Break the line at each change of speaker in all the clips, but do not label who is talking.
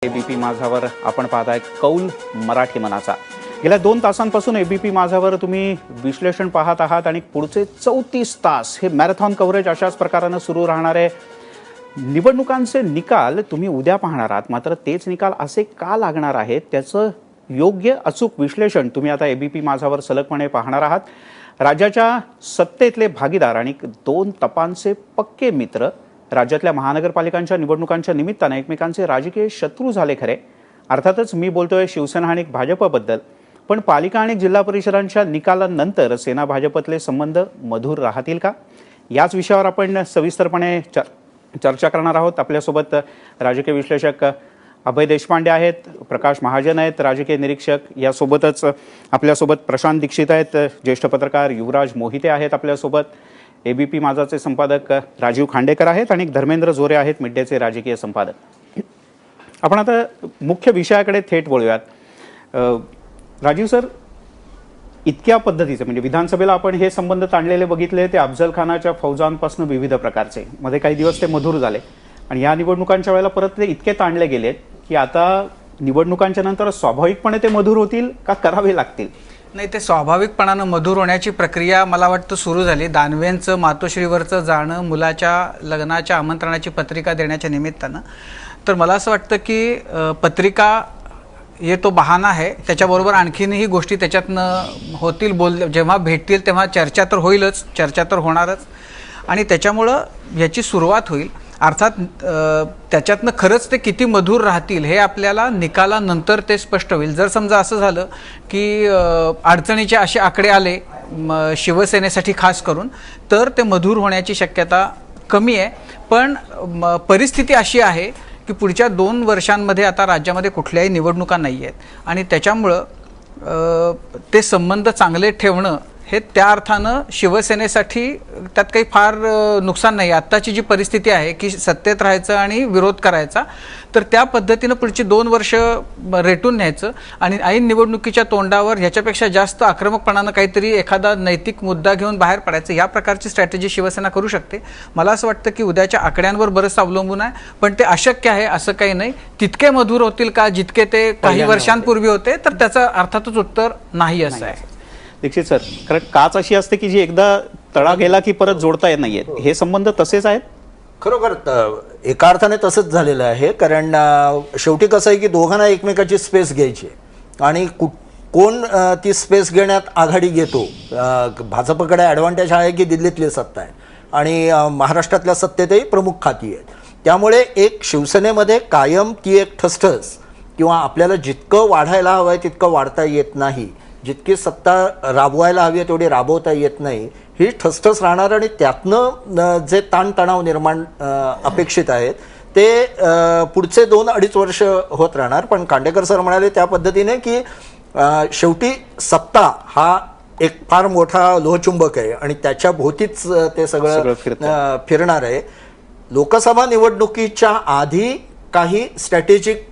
ABP माझावर आपण पाहताय कौल मराठी मनाचा। गेल्या 2 तासांपासून एबीपी माझावर तुम्ही विश्लेषण पाहत आहात आणि पुढचे 34 तास हे मॅरेथॉन कव्हरेज अशाच प्रकाराने सुरू राहणार आहे। निवडणुकांचे निकाल तुम्ही उद्या पाहणार आहात, मात्र तेच निकाल असे का लागणार आहेत त्याचं योग्य अचूक विश्लेषण तुम्ही आता एबीपी माझावर सलगपणे पाहणार आहात। राज्याच्या सत्तेतले भागीदार आणि 2 तपांचे पक्के मित्र राज्यातल्या महानगरपालिकांच्या निवडणुकांच्या निमित्ताने एकमेकांचे राजकीय शत्रू झाले खरे। अर्थातच मी बोलतोय शिवसेना आणि भाजपबद्दल, पण पालिका आणि जिल्हा परिषदांच्या निकालानंतर सेना भाजपतले संबंध मधुर राहतील का, याच विषयावर आपण सविस्तरपणे चर्चा करणार आहोत। आपल्यासोबत राजकीय विश्लेषक अभय देशपांडे आहेत, प्रकाश महाजन आहेत राजकीय निरीक्षक, यासोबतच आपल्यासोबत प्रशांत दीक्षित आहेत, ज्येष्ठ पत्रकार युवराज मोहिते आहेत, आपल्यासोबत एबीपी माझाचे संपादक राजीव खांडेकर आहेत आणि धर्मेंद्र जोरे आहेत मिड डेचे राजकीय संपादक। आपण आता मुख्य विषयाकडे थेट वळूयात। राजीव सर, इतक्या पद्धतीचे म्हणजे विधानसभेला आपण हे संबंध ताणलेले बघितले, ते अफजल खानाच्या फौजांपासून विविध प्रकारचे, मध्ये काही दिवस ते मधुर झाले आणि या निवडणुकांच्या वेळेला परत ते इतके ताणले गेलेत की आता निवडणुकांच्या नंतर स्वाभाविकपणे ते मधुर होतील का करावे लागतील?
नाही, ते स्वाभाविकपणानं मधुर होण्याची प्रक्रिया मला वाटतं सुरू झाली। दानवेंचं मातोश्रीवरचं जाणं, मुलाच्या लग्नाच्या आमंत्रणाची पत्रिका देण्याच्या निमित्तानं, तर मला असं वाटतं की पत्रिका हे तो बहाणा आहे, त्याच्याबरोबर आणखीनही गोष्टी त्याच्यातनं होतील। जेव्हा भेटतील तेव्हा चर्चा तर होईलच, चर्चा तर होणारच आणि त्याच्यामुळं याची सुरुवात होईल। अर्थात त्याच्यातनं खरंच ते किती मधुर राहतील हे आपल्याला निकालानंतर ते स्पष्ट होईल। जर समजा असं झालं की अडचणीचे असे आकडे आले शिवसेनेसाठी खास करून, तर ते मधुर होण्याची शक्यता कमी आहे। पण परिस्थिती अशी आहे की पुढच्या 2 वर्षांमध्ये आता राज्यामध्ये कुठल्याही निवडणुका नाही आहेत आणि त्याच्यामुळं ते संबंध चांगले ठेवणं हे त्या अर्थानं शिवसेनेसाठी त्यात काही फार नुकसान नाही। आत्ताची जी परिस्थिती आहे की सत्तेत राहायचं आणि विरोध करायचा, तर त्या पद्धतीनं पुढची 2 वर्ष रेटून न्यायचं आणि ऐन निवडणुकीच्या तोंडावर ह्याच्यापेक्षा जास्त आक्रमकपणानं काहीतरी एखादा नैतिक मुद्दा घेऊन बाहेर पडायचं, या प्रकारची स्ट्रॅटेजी शिवसेना करू शकते। मला असं वाटतं की उद्याच्या आकड्यांवर बरंच अवलंबून आहे, पण ते अशक्य आहे असं काही नाही। तितके मधुर होतील का जितके ते काही वर्षांपूर्वी होते, तर त्याचं अर्थातच उत्तर नाही असं आहे।
दीक्षित सर, कारण काच अशी असते की जी एकदा तळा गेला की परत जोडता येत नाहीये, हे संबंध तसेच आहेत?
खरोखर एका अर्थाने तसंच झालेलं आहे, कारण शेवटी कसं आहे की दोघांना एकमेकाची स्पेस घ्यायची आणि कोण ती स्पेस घेण्यात आघाडी घेतो। भाजपकडे ॲडव्हान्टेज आहे की दिल्लीतली सत्ता आहे आणि महाराष्ट्रातल्या सत्तेतही प्रमुख खाती आहेत, त्यामुळे एक शिवसेनेमध्ये कायम ती एक ठसठस किंवा आपल्याला जितकं वाढायला हवं आहे तितकं वाढता येत नाही, जितकी सत्ता राबवायला हवी आहे तेवढी राबवता येत नाही, ही ठसठस राहणार आणि त्यातनं जे ताणतणाव निर्माण अपेक्षित आहेत ते पुढचे 2-2.5 वर्ष होत राहणार। पण खांडेकर सर म्हणाले त्या पद्धतीने की शेवटी सत्ता हा एक फार मोठा लोहचुंबक आहे आणि त्याच्या भोवतीच ते सगळं फिरणार आहे। लोकसभा निवडणुकीच्या आधी काही स्ट्रॅटेजिक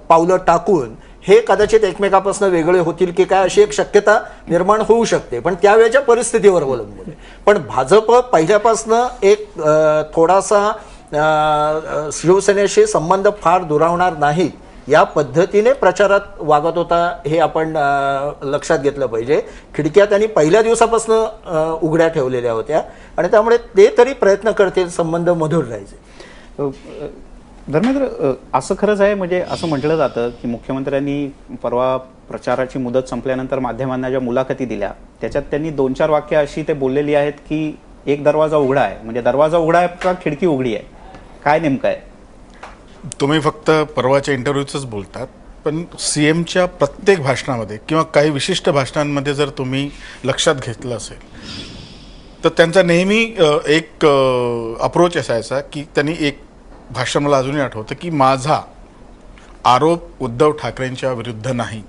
पावलं टाकून हे कदाचित एकमेकापासून वेगळे होतील की काय अशी एक शक्यता निर्माण होऊ शकते, पण त्यावेळेच्या परिस्थितीवर अवलंबून आहे। पण भाजप पहिल्यापासून एक थोडासा शिवसेनेशी संबंध फार दुरावणार नाही या पद्धतीने प्रचारात वागत होता, हे आपण लक्षात घेतलं पाहिजे। खिडक्या त्यांनी पहिल्या दिवसापासून उघड्या ठेवलेल्या होत्या आणि त्यामुळे ते तरी प्रयत्न करतील संबंध मधुर राहायचे।
धर्मेंद्र, असं खरंच आहे, म्हणजे असं म्हटलं जातं की मुख्यमंत्र्यांनी परवा प्रचाराची मुदत संपल्यानंतर माध्यमांना ज्या मुलाखती दिल्या त्याच्यात त्यांनी 2-4 वाक्य अशी ते बोललेली आहेत की एक दरवाजा उघडा आहे, म्हणजे दरवाजा उघडा आहे का खिडकी उघडी आहे, काय नेमकं आहे?
तुम्ही फक्त परवाच्या इंटरव्ह्यूचंच बोलतात, पण सीएमच्या प्रत्येक भाषणामध्ये किंवा काही विशिष्ट भाषणांमध्ये जर तुम्ही लक्षात घेतलं असेल तर त्यांचा नेहमी एक अप्रोच असायचा की त्यांनी एक भाषण मला अजूनही आठवतं की माझा आरोप उद्धव ठाकरेंच्या विरुद्ध नाही,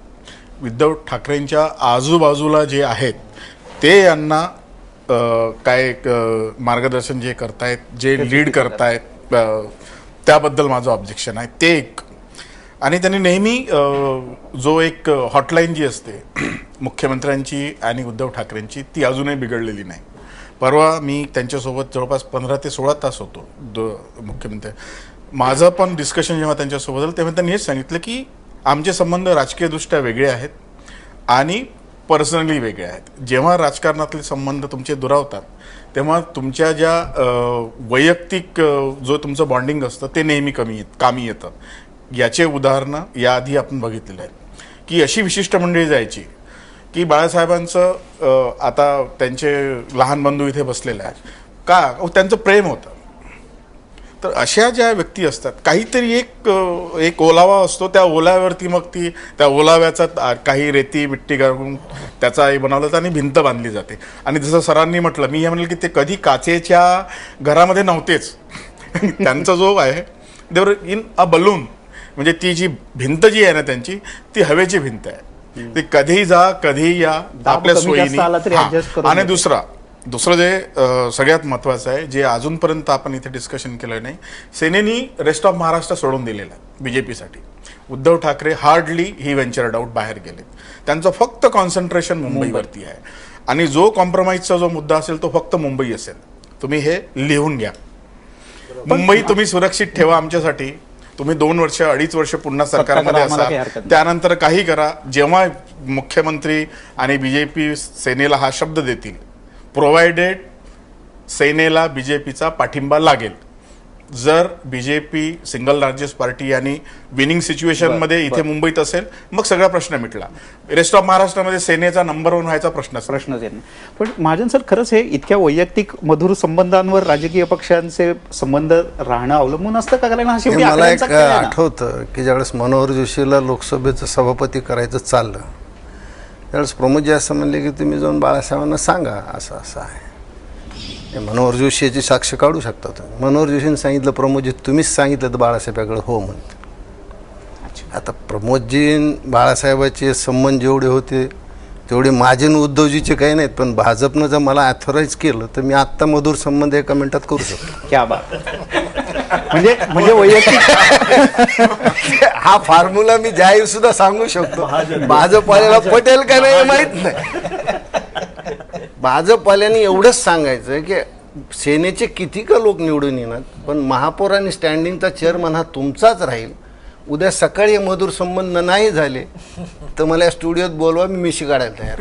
उद्धव ठाकरेंच्या आजूबाजूला जे आहेत ते यांना काय मार्गदर्शन जे करतायत, जे लीड करतायत, त्याबद्दल माझं ऑब्जेक्शन आहे ते एक। आणि त्यांनी नेहमी जो एक हॉटलाईन जी असते मुख्यमंत्र्यांची आणि उद्धव ठाकरेंची, ती अजूनही बिघडलेली नाही। परवा मी त्यांच्यासोबत जवळपास 15 ते 16 तास होतो मुख्यमंत्री माझं पण डिस्कशन जेव्हा त्यांच्यासोबत झालं तेव्हा त्यांनी हेच सांगितलं की आमचे संबंध राजकीयदृष्ट्या वेगळे आहेत आणि पर्सनली वेगळे आहेत. जेव्हा राजकारणातले संबंध तुमचे दुरावतात तेव्हा तुमच्या ज्या वैयक्तिक जो तुमचं बॉन्डिंग असतं ते नेहमी कामी येतं. याचे उदाहरणं याआधी आपण बघितलेलं आहे की अशी विशिष्ट मंडळी जायची की बाळासाहेबांचं आता त्यांचे लहान बंधू इथे बसलेले आहेत का त्यांचं प्रेम होतं. तर अशा ज्या व्यक्ती असतात काहीतरी एक ओलावा असतो, त्या ओलाव्यावरती मग त्या ओलाव्याचा काही रेती बिट्टी घालून त्याचा बनवलं जातं आणि भिंत बांधली जाते. आणि जसं सरांनी म्हटलं, मी हे म्हणेल की ते कधी काचेच्या घरामध्ये नव्हतेच. त्यांचा जो आहे देवर इन अ बलून, म्हणजे ती जी भिंत जी आहे ना त्यांची, ती हवेची भिंत आहे. ती कधीही जा कधीही या आपल्या सोयीने. आणि दुसरं जे सगळ्यात महत्त्वाचं आहे, जे अजूनपर्यंत आपण इथे डिस्कशन केलं नाही, सेनेनी रेस्ट ऑफ महाराष्ट्र सोडून दिलेला आहे बीजेपीसाठी. उद्धव ठाकरे हार्डली ही व्हेंचर्ड आउट बाहेर गेले. त्यांचं फक्त कॉन्सन्ट्रेशन मुंबईवरती आहे आणि जो कॉम्प्रोमाइजचा जो मुद्दा असेल तो फक्त मुंबई असेल. तुम्ही हे लिहून घ्या. मुंबई तुम्ही सुरक्षित ठेवा आमच्यासाठी. तुम्ही 2 वर्ष 2.5 वर्ष पुन्हा सरकारमध्ये असाल, त्यानंतर काही करा. जेव्हा मुख्यमंत्री आणि बीजेपी सेनेला हा शब्द देतील, प्रोव्हाइडेड सेनेला बीजेपीचा पाठिंबा लागेल. जर बीजेपी सिंगल लार्जेस्ट पार्टी आणि विनिंग सिच्युएशनमध्ये इथे मुंबईत असेल, मग सगळा प्रश्न मिटला. रेस्ट ऑफ महाराष्ट्रामध्ये सेनेचा नंबर 1 व्हायचा प्रश्नच येत नाही.
पण महाजन सर, खरंच हे इतक्या वैयक्तिक मधुर संबंधांवर राजकीय पक्षांचे संबंध राहणं अवलंबून असतं का? कारण
मला एक आठवतं की ज्यावेळेस मनोहर जोशीला लोकसभेचं सभापती करायचं चाललं, त्यावेळेस प्रमोदजी असं म्हणले की तुम्ही जाऊन बाळासाहेबांना सांगा असं असं आहे. मनोहर जोशी याची साक्ष काढू शकता तुम्ही. मनोहर जोशींनी सांगितलं, प्रमोदजी तुम्हीच सांगितलं तर बाळासाहेबांकडे हो म्हणते. आता प्रमोदजी बाळासाहेबाचे संबंध जेवढे होते तेवढे माझे आणि उद्धवजीचे काही नाहीत, पण भाजपनं जर मला ॲथॉराईज केलं तर मी आत्ता मधुर संबंध एका मिनिटात करू शकतो.
क्या बात. म्हणजे वैयक्तिक
हा फॉर्म्युला मी जाहीर सुद्धा सांगू शकतो. भाजपवाल्याला पटेल का नाही माहित नाही. भाजपवाल्यांनी एवढंच सांगायचं की सेनेचे किती का लोक निवडून येणार, पण महापौर आणि स्टँडिंगचा चेअरमन हा तुमचाच राहील. उद्या सकाळी मधुर संबंध नाही झाले तर मला या स्टुडिओत बोलवा, मी मिशी काढायला तयार.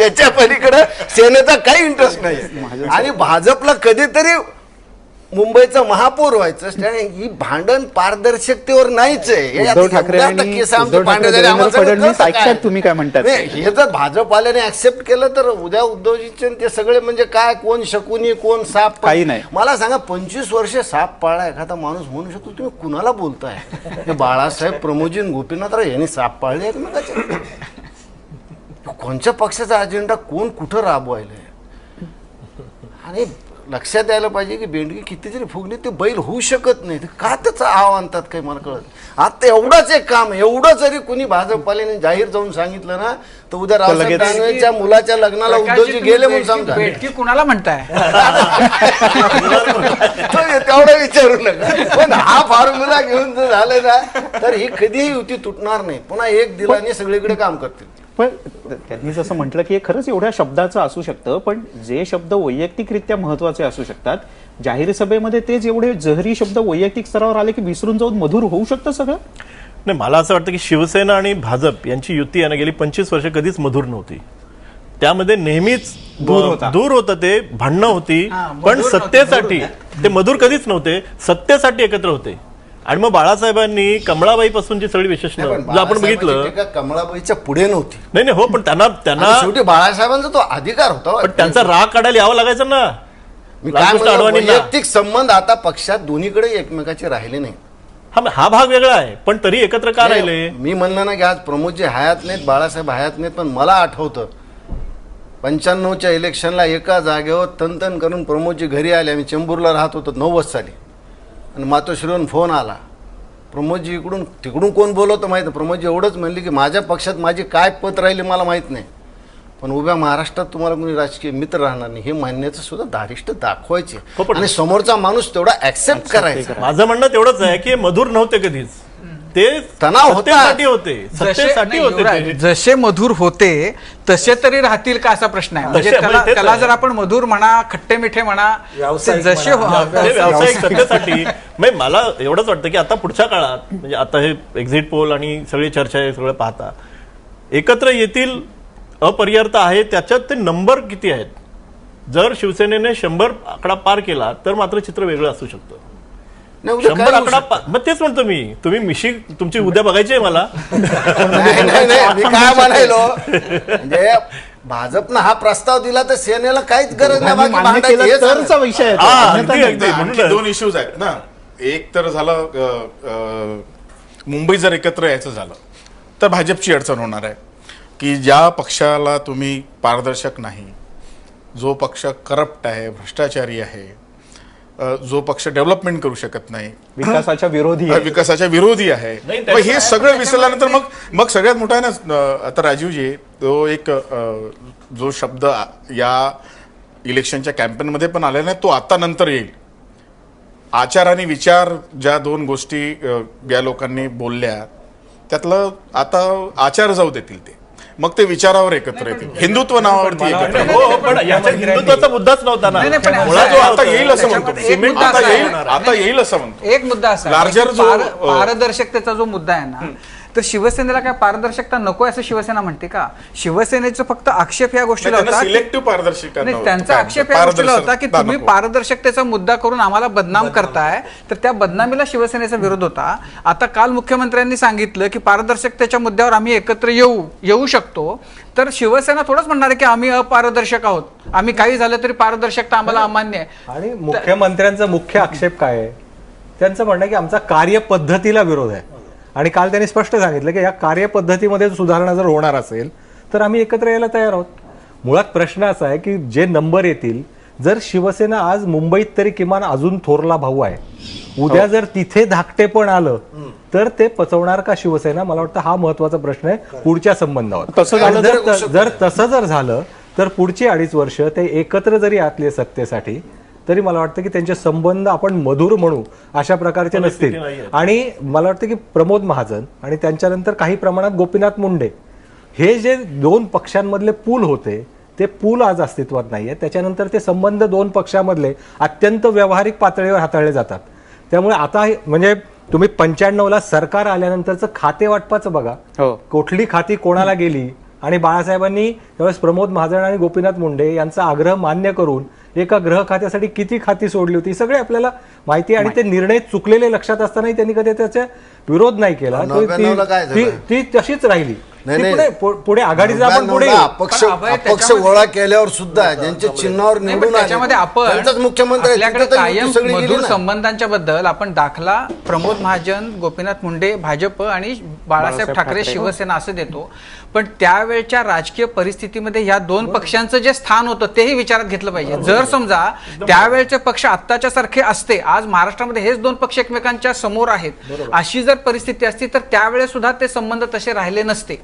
याच्या पलीकडे सेनेचा काही इंटरेस्ट नाही. आणि भाजपला कधीतरी मुंबईचा महापौर व्हायचं, ही भांडण पारदर्शकतेवर नाहीच आहे.
उद्धव ठाकरे तुम्ही काय म्हणतात?
हे जर भाजपवाल्याने ऍक्सेप्ट केलं तर उद्या उद्धवजीचे ते सगळे म्हणजे काय, कोण शकुनी कोण साप,
काही नाही.
मला सांगा, 25 वर्षे साप पाळला एखादा माणूस म्हणू शकतो तुम्ही कुणाला बोलताय? बाळासाहेब, प्रमोदजी, गोपीनाथराव यांनी साप पाळले एकमेकाचे. कोणत्या पक्षाचा अजेंडा कोण कुठं राबवायलाय? आणि लक्षात यायला पाहिजे की बेंडगी किती जरी फुगली ते बैल होऊ शकत नाही. का त्याचं आव आणतात काही मला कळत. आता एवढंच एक काम, एवढं जरी कुणी भाजपवाल्याने जाहीर जाऊन सांगितलं ना तर उद्या रावसाहेब दानवेच्या मुलाच्या लग्नाला उद्धवजी गेले म्हणून सांगता.
बेटकी कुणाला म्हणताय?
तेवढं विचारू नका. पण हा फॉर्म्युला घेऊन जर झालं ना तर ही कधीही युती तुटणार नाही. पुन्हा एक दिलाने सगळीकडे काम करतील.
पण त्यांनी जसं म्हटलं की हे खरंच एवढ्या शब्दाचं असू शकतं, पण जे शब्द वैयक्तिकरित्या महत्वाचे असू शकतात, जाहीर सभेमध्ये तेच एवढे जहरी शब्द वैयक्तिक स्तरावर आले की विसरून जाऊन मधुर होऊ शकतं सगळं.
नाही, मला असं वाटतं की शिवसेना आणि भाजप यांची युती आहे ना, गेली 25 वर्ष कधीच मधुर नव्हती. त्यामध्ये नेहमीच दूर होतं, ते भांडणं होती, पण सत्तेसाठी ते मधुर कधीच नव्हते. सत्तेसाठी एकत्र होते. आणि मग बाळासाहेबांनी कमळाबाईपासूनची सगळी विशेषणं जर आपण बघितलं,
कमळाबाईच्या पुढे नव्हती.
नाही हो, पण त्यांना
शेवटी बाळासाहेबांचा तो अधिकार होता,
पण त्यांचा राग काढायला यावं लागायचं ना.
मी काय म्हणतो, वैयक्तिक संबंध आता पक्षात दोन्हीकडे एकमेकाचे राहिले नाही.
हा भाग वेगळा आहे, पण तरी एकत्र का राहिले?
मी म्हणलं ना की आज प्रमोदजी हयात नाहीत, बाळासाहेब हयात नाहीत, पण मला आठवतं 95च्या इलेक्शनला एका जागेवर तनतन करून प्रमोदजी घरी आले. आम्ही चेंबूरला राहत होतो 90 साली. आणि मातोश्रीवरून फोन आला, प्रमोदजी इकडून तिकडून कोण बोलवतं माहीत नाही. प्रमोदजी एवढंच म्हणले की माझ्या पक्षात माझी काय पत राहिली मला माहीत नाही, पण उभ्या महाराष्ट्रात तुम्हाला कोणी राजकीय मित्र राहणार नाही. हे मानण्याचं सुद्धा धारिष्ट दाखवायचे आणि समोरचा माणूस तेवढा ऍक्सेप्ट करायचा.
माझं म्हणणं तेवढंच आहे की मधुर नव्हते कधीच. ते
तणाव होता.
सत्तेसाठी होते,
जसे
सत्तेसाठी
नाही,
होते
युवराज,
ते.
जसे मधुर होते तसे तरी राहतील का असा प्रश्न आहे. म्हणजे
तसे,
त्याला
म्हणजे तेच
त्याला
आहे.
जर आपण मधुर म्हणा, खट्टे मिठे म्हणा, ते
व्यावसायिक
जसे
म्हणा.
ते व्यावसायिक सत्तेसाठी म्हणजे मला एवढंच वाटतं की आता पुढच्या काळात म्हणजे आता हे एक्झिट पोल आणि सगळी चर्चा आहे सगळं पाहता एकत्र येतील अपरिहार्य आहे. त्याच्यात ते नंबर किती आहेत. जर शिवसेनेने 100 आकडा पार केला तर मात्र चित्र वेगळं असू शकतं.
नाही, उद्या
100
काय होऊ
आकडा
शकतं?
मग तेच म्हणतो मी, तुम्ही मिशी तुमची उद्या बघायची आहे मला.
नाही, मी काय म्हणायलो म्हणजे भाजपनं हा प्रस्ताव दिला तर सेनेला काहीच गरज नाही बाकी
मान्य
भांडायची.
केलं
हे
तरचा
सांगा.
विषय आहे तो.
हा,
अन्यथा
अगदी,
नाही.
अगदी.
आणखी
म्हणूनच.
2 इश्यूज आहेत ना. एक तर झालं मुंबई जर एकत्र यायचं झालं तर भाजपची अडचण होणार आहे की ज्या पक्षाला तुम्ही पारदर्शक नाही, जो पक्ष करप्ट आहे, भ्रष्टाचारी आहे, जो पक्ष डेव्हलपमेंट करू शकत नाही,
विकासाच्या विरोधी आहे.
विकासाच्या विरोधी आहे,
नाही,
मग हे सगळं विसरल्यानंतर मग सगळ्यात मोठा आहे ना आता राजीवजी तो एक जो शब्द या इलेक्शनच्या कॅम्पेनमध्ये पण आलेला नाही तो आता नंतर येईल. आचार आणि विचार ज्या 2 गोष्टी या लोकांनी बोलल्या त्यातलं आता आचार जाऊ देतील ते, मग ते विचारावर एकत्र येतील, हिंदुत्व नावावरती एकत्र येतील.
हो, पण याच्यात हिंदुत्वाचा मुद्दाच नव्हता ना.
नाही, नाही, पण
मुळात जो
असं-
आता येईल असं म्हणतो,
त्याच्यामध्ये एक मुद्दा
आता
असा
येईल
आहे.
आता येईल असं म्हणतो.
एक मुद्दा असा आहे
Larger
की
जो,
पारदर्शकतेचा जो मुद्दा आहे ना, तर शिवसेनेला काय पारदर्शकता नको असं शिवसेना म्हणते का? शिवसेनेचं फक्त आक्षेप या गोष्टीला होता की-
सिलेक्टिव्ह पारदर्शकता
नाही,
नव्हती.
त्यांचा आक्षेप या गोष्टीला होता की तुम्ही पारदर्शकतेचा मुद्दा करून आम्हाला बदनाम करताय, तर त्या बदनामीला शिवसेनेचा विरोध होता. आता काल मुख्यमंत्र्यांनी सांगितलं की पारदर्शकतेच्या मुद्द्यावर आम्ही एकत्र येऊ शकतो, तर शिवसेना थोडंच म्हणणार आहे की आम्ही अपारदर्शक आहोत, आम्ही काही झालं तरी पारदर्शकता आम्हाला अमान्य आहे.
आणि मुख्यमंत्र्यांचा मुख्य आक्षेप काय आहे? त्यांचं म्हणणं आहे की आमचा कार्यपद्धतीला विरोध आहे. आणि काल त्यांनी स्पष्ट सांगितलं की या कार्यपद्धतीमध्ये सुधारणा जर होणार असेल तर आम्ही एकत्र यायला तयार आहोत. मुळात प्रश्न असा आहे की जे नंबर येतील, जर शिवसेना आज मुंबईत तरी किमान अजून थोरला भाऊ आहे, उद्या जर तिथे धाकटे पण आलं तर ते पचवणार का शिवसेना? मला वाटतं हा महत्वाचा प्रश्न आहे पुढच्या संबंधावर.
तसं झालं
जर तसं जर झालं तर पुढची 2.5 वर्ष ते एकत्र जरी असले सत्तेसाठी तरी मला वाटतं की त्यांचे संबंध आपण मधुर म्हणू अशा प्रकारचे नसतील. आणि मला वाटतं की प्रमोद महाजन आणि त्यांच्यानंतर काही प्रमाणात गोपीनाथ मुंडे हे जे 2 पक्षांमधले पूल होते ते पूल आज अस्तित्वात नाहीये. त्याच्यानंतर ते संबंध 2 पक्षामधले अत्यंत व्यावहारिक पातळीवर हाताळले जातात. त्यामुळे आता म्हणजे तुम्ही 95ला सरकार आल्यानंतरचं खाते वाटपाचं बघा,
हो.
कुठली खाती कोणाला गेली, आणि बाळासाहेबांनी त्यावेळेस प्रमोद महाजन आणि गोपीनाथ मुंडे यांचा आग्रह मान्य करून एका ग्रह खात्यासाठी किती खाती सोडली होती सगळे आपल्याला माहिती आहे. आणि ते निर्णय चुकलेले लक्षात असतानाही त्यांनी कधी त्याचा विरोध नाही केला.
99ला काय झालं?
ती तशीच राहिली.
नाही,
ती
नाही.
पुढे आघाडीचा आपण पुढे येऊ.
अपक्ष
पण अभय,
अपक्ष
त्याच्यामध्ये-
गोळा केल्यावर सुद्धा ज्यांच्या चिन्हावर
नाही, पण
निवडून आले,
त्याच्यामध्ये आपण
त्यांचाच मुख्यमंत्री आहे.
आपल्याकडे
तिथं तर
कायम
युती सगळी गेली
मधुर
ना.
संबंधांच्या बद्दल आपण दाखला प्रमोद महाजन, गोपीनाथ मुंडे भाजप आणि बाळासाहेब ठाकरे शिवसेना असं देतो, पण त्यावेळच्या राजकीय परिस्थितीमध्ये या 2 पक्षांचं जे स्थान होतं तेही विचारात घेतलं पाहिजे. जर समजा त्यावेळचे पक्ष आत्ताच्या सारखे असते, आज महाराष्ट्रामध्ये हेच 2 पक्ष एकमेकांच्या समोर आहेत, अशी जर परिस्थिती असती तर त्यावेळेस सुद्धा ते संबंध तसे राहिले नसते.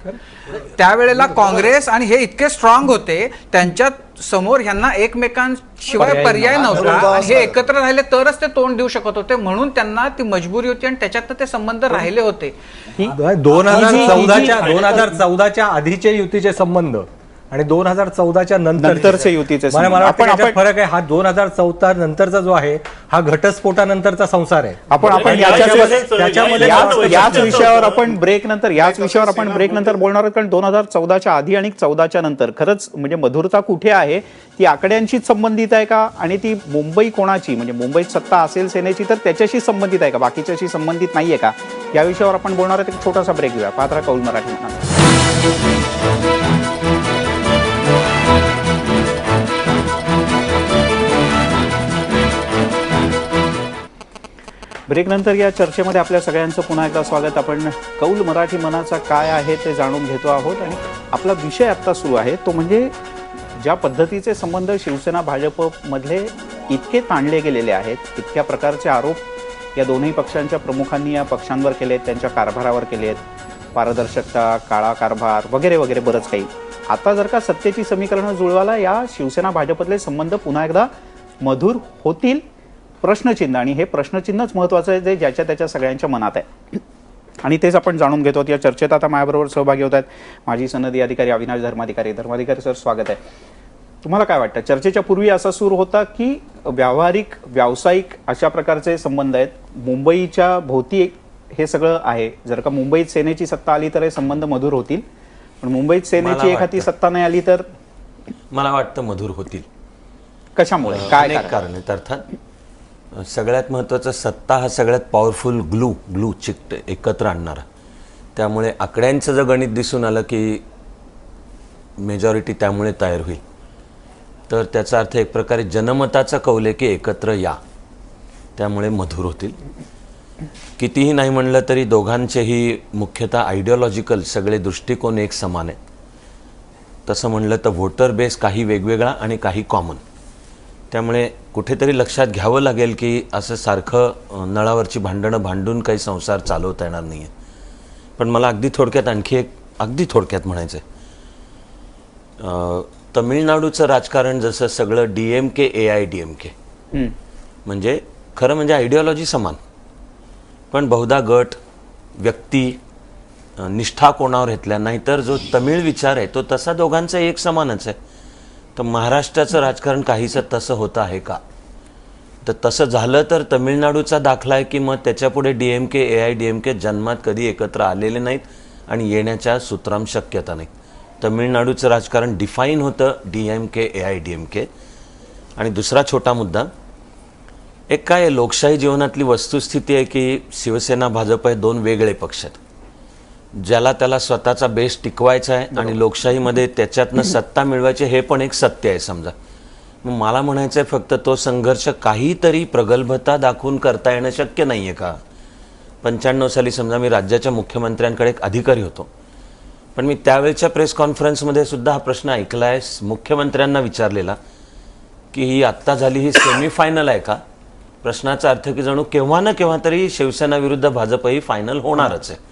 त्यावेळेला काँग्रेस आणि हे इतके स्ट्रॉंग होते, त्यांच्यात समोर ह्यांना एकमेकांशिवाय पर्याय नव्हता, आणि हे एकत्र राहिले तरच ते तोंड देऊ शकत होते, म्हणून त्यांना ती मजबुरी होती आणि त्याच्यात ते संबंध राहिले होते.
2014च्या आधीचे युतीचे संबंध आणि 2014च्या
नंतरचे युतीचे संबंध.
मला वाटतं
आपण-
याच्यात फरक आहे. हा 2014 नंतरचा जो आहे हा घटस्फोटानंतरचा संसार आहे.
आपण
त्याच्यामध्ये
याच विषयावर आपण ब्रेक नंतर बोलणार आहोत. कारण 2014च्या आधी आणि 14च्या नंतर खरंच म्हणजे मधुरता कुठे आहे, ती आकड्यांशीच संबंधित आहे का, आणि ती मुंबई कोणाची म्हणजे मुंबईत सत्ता असेल सेनेची तर त्याच्याशी संबंधित आहे का, बाकीच्याशी संबंधित नाहीये का, या विषयावर आपण बोलणार आहोत. एक छोटासा ब्रेक घेऊया. पाहत राहा कौल मराठी मना. ब्रेक नंतर या चर्चेमध्ये आपल्या सगळ्यांचं पुन्हा एकदा स्वागत. आपण कौल मराठी मनाचा काय आहे ते जाणून घेतो आहोत, आणि आपला विषय आत्ता सुरू आहे तो म्हणजे ज्या पद्धतीचे संबंध शिवसेना भाजपमधले इतके ताणले गेलेले आहेत, इतक्या प्रकारचे आरोप या दोन्ही पक्षांच्या प्रमुखांनी या पक्षांवर केलेत, त्यांच्या कारभारावर केलेत, पारदर्शकता, काळा कारभार वगैरे वगैरे बरंच काही. आता जर का सत्तेची समीकरणं जुळवायला या शिवसेना भाजपमधले संबंध पुन्हा एकदा मधुर होतील, प्रश्नचिन्ह, आणि हे प्रश्नचिन्हच महत्वाचं आहे जे ज्याच्या त्याच्या सगळ्यांच्या मनात आहे. आणि तेच आपण जाणून घेतो. या चर्चेत आता माझ्याबरोबर सहभागी होत आहेत माजी सनदी अधिकारी अविनाश धर्माधिकारी सर, स्वागत आहे. तुम्हाला काय वाटतं, चर्चेच्या पूर्वी असा सूर होता की व्यावहारिक व्यावसायिक अशा प्रकारचे संबंध आहेत, मुंबईच्या भोवती हे सगळं आहे, जर का मुंबईत सेनेची सत्ता आली तर हे संबंध मधुर होतील, पण मुंबईत सेनेची एखादी सत्ता नाही आली तर?
मला वाटतं मधुर होतील.
कशामुळे, काय
अनेक कारण आहेत. अर्थात सगळ्यात महत्त्वाचं, सत्ता हा सगळ्यात पॉवरफुल ग्लू चिकट एकत्र आणणारा. त्यामुळे आकड्यांचं जर गणित दिसून आलं की मेजॉरिटी त्यामुळे तयार होईल, तर त्याचा अर्थ एक प्रकारे जनमताचा कौल आहे की एकत्र या, त्यामुळे मधुर होतील. कितीही नाही म्हणलं तरी दोघांचेही मुख्यतः आयडिओलॉजिकल सगळे दृष्टिकोन एक समान आहेत. तसं म्हणलं तर व्होटर बेस काही वेगवेगळा आणि काही कॉमन. त्यामुळे कुठेतरी लक्षात घ्यावं लागेल की असं सारखं नळावरची भांडणं भांडून काही संसार चालवता येणार नाही आहे. पण मला अगदी थोडक्यात आणखी एक अगदी थोडक्यात म्हणायचं आहे, तमिळनाडूचं राजकारण जसं सगळं DMK AIDMK म्हणजे खरं म्हणजे आयडिओलॉजी समान, पण बहुधा गट व्यक्ती निष्ठा कोणावर घेतल्या, नाहीतर जो तमिळ विचार आहे तो तसा दोघांचा एक समानच आहे. तर महाराष्ट्राचं राजकारण काहीसं तसं होतं आहे का? तर तसं झालं तर तमिळनाडूचा दाखला आहे की मग त्याच्यापुढे DMK AIDMK जन्मात कधी एकत्र आलेले नाहीत आणि येण्याच्या सुतराम शक्यता नाही. तमिळनाडूचं राजकारण डिफाईन होतं DMK AIDMK. आणि दुसरा छोटा मुद्दा, एक काय लोकशाही जीवनातली वस्तुस्थिती आहे की शिवसेना भाजप हे दोन वेगळे पक्ष आहेत. ज्याला त्याला स्वतःचा बेस टिकवायचा आहे आणि लोकशाहीमध्ये त्याच्यातनं सत्ता मिळवायची, हे पण एक सत्य आहे समजा. मग मला म्हणायचं आहे फक्त तो संघर्ष काहीतरी प्रगल्भता दाखवून करता येणं शक्य नाही आहे का? 95 साली समजा मी राज्याच्या मुख्यमंत्र्यांकडे एक अधिकारी होतो, पण मी त्यावेळच्या प्रेस कॉन्फरन्समध्ये सुद्धा हा प्रश्न ऐकला आहे, मुख्यमंत्र्यांना विचारलेला की ही आत्ता झाली ही सेमीफायनल आहे का? प्रश्नाचा अर्थ की जणू केव्हा ना केव्हा तरी शिवसेना विरुद्ध भाजप ही फायनल होणारच आहे.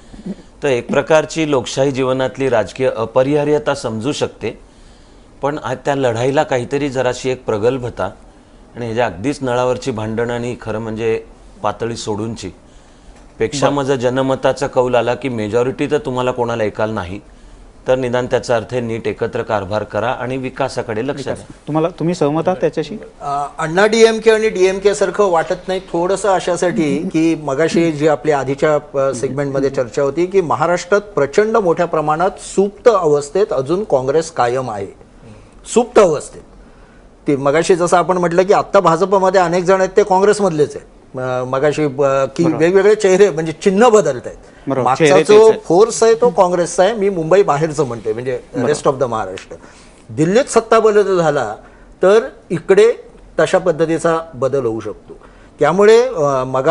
तर एक प्रकारची लोकशाही जीवनातली राजकीय अपरिहार्यता समजू शकते, पण आज त्या लढाईला काहीतरी जराशी एक प्रगल्भता आणि ह्याच्या अगदीच नळावरची भांडणं आणि खरं म्हणजे पातळी सोडूनची पेक्षा मग जर जनमताचा कौल आला की मेजॉरिटी तर तुम्हाला कोणाला ऐकाल नाही, तर निदान त्याचा अर्थ नीट एकत्र कारभार करा आणि विकासाकडे लक्ष द्या.
तुम्ही सहमत आहात त्याच्याशी?
अण्णा DMK आणि DMK सारखं वाटत नाही. थोडंसं अशासाठी की मगाशी जी आपल्या आधीच्या सेगमेंटमध्ये चर्चा होती की महाराष्ट्रात प्रचंड मोठ्या प्रमाणात सुप्त अवस्थेत अजून काँग्रेस कायम आहे, सुप्त अवस्थेत. ती मगाशी जसं आपण म्हटलं की आत्ता भाजपमध्ये अनेक जण आहेत ते काँग्रेसमधलेच आहेत. मगाशी की वेगवेगळे चेहरे म्हणजे चिन्ह बदलत आहेत. मागचा जो फोर्स आहे तो काँग्रेसचा आहे. मी मुंबई बाहेरचं म्हणते, म्हणजे रेस्ट ऑफ द महाराष्ट्र. दिल्लीत सत्ता बदल झाला तर इकडे तशा पद्धतीचा बदल होऊ शकतो. त्यामुळे मग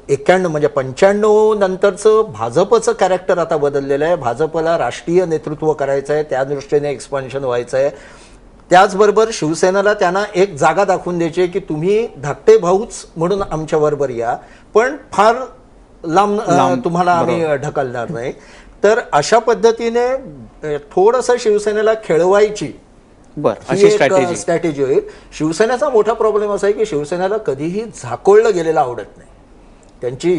91 म्हणजे 95 नंतरचं भाजपचं कॅरेक्टर आता बदललेलं आहे. भाजपला राष्ट्रीय नेतृत्व करायचं आहे, त्या दृष्टीने एक्सपान्शन व्हायचं आहे. त्याचबरोबर शिवसेनेला त्यांना एक जागा दाखवून द्यायची आहे की तुम्ही धाकटे भाऊच म्हणून आमच्याबरोबर या, पण फार लांब तुम्हाला आम्ही ढकलणार नाही. तर अशा पद्धतीने थोडंसं शिवसेनेला खेळवायची स्ट्रॅटेजी होईल. शिवसेनेचा मोठा प्रॉब्लेम असा आहे की शिवसेनेला कधीही झाकोळलं गेलेलं आवडत नाही. त्यांची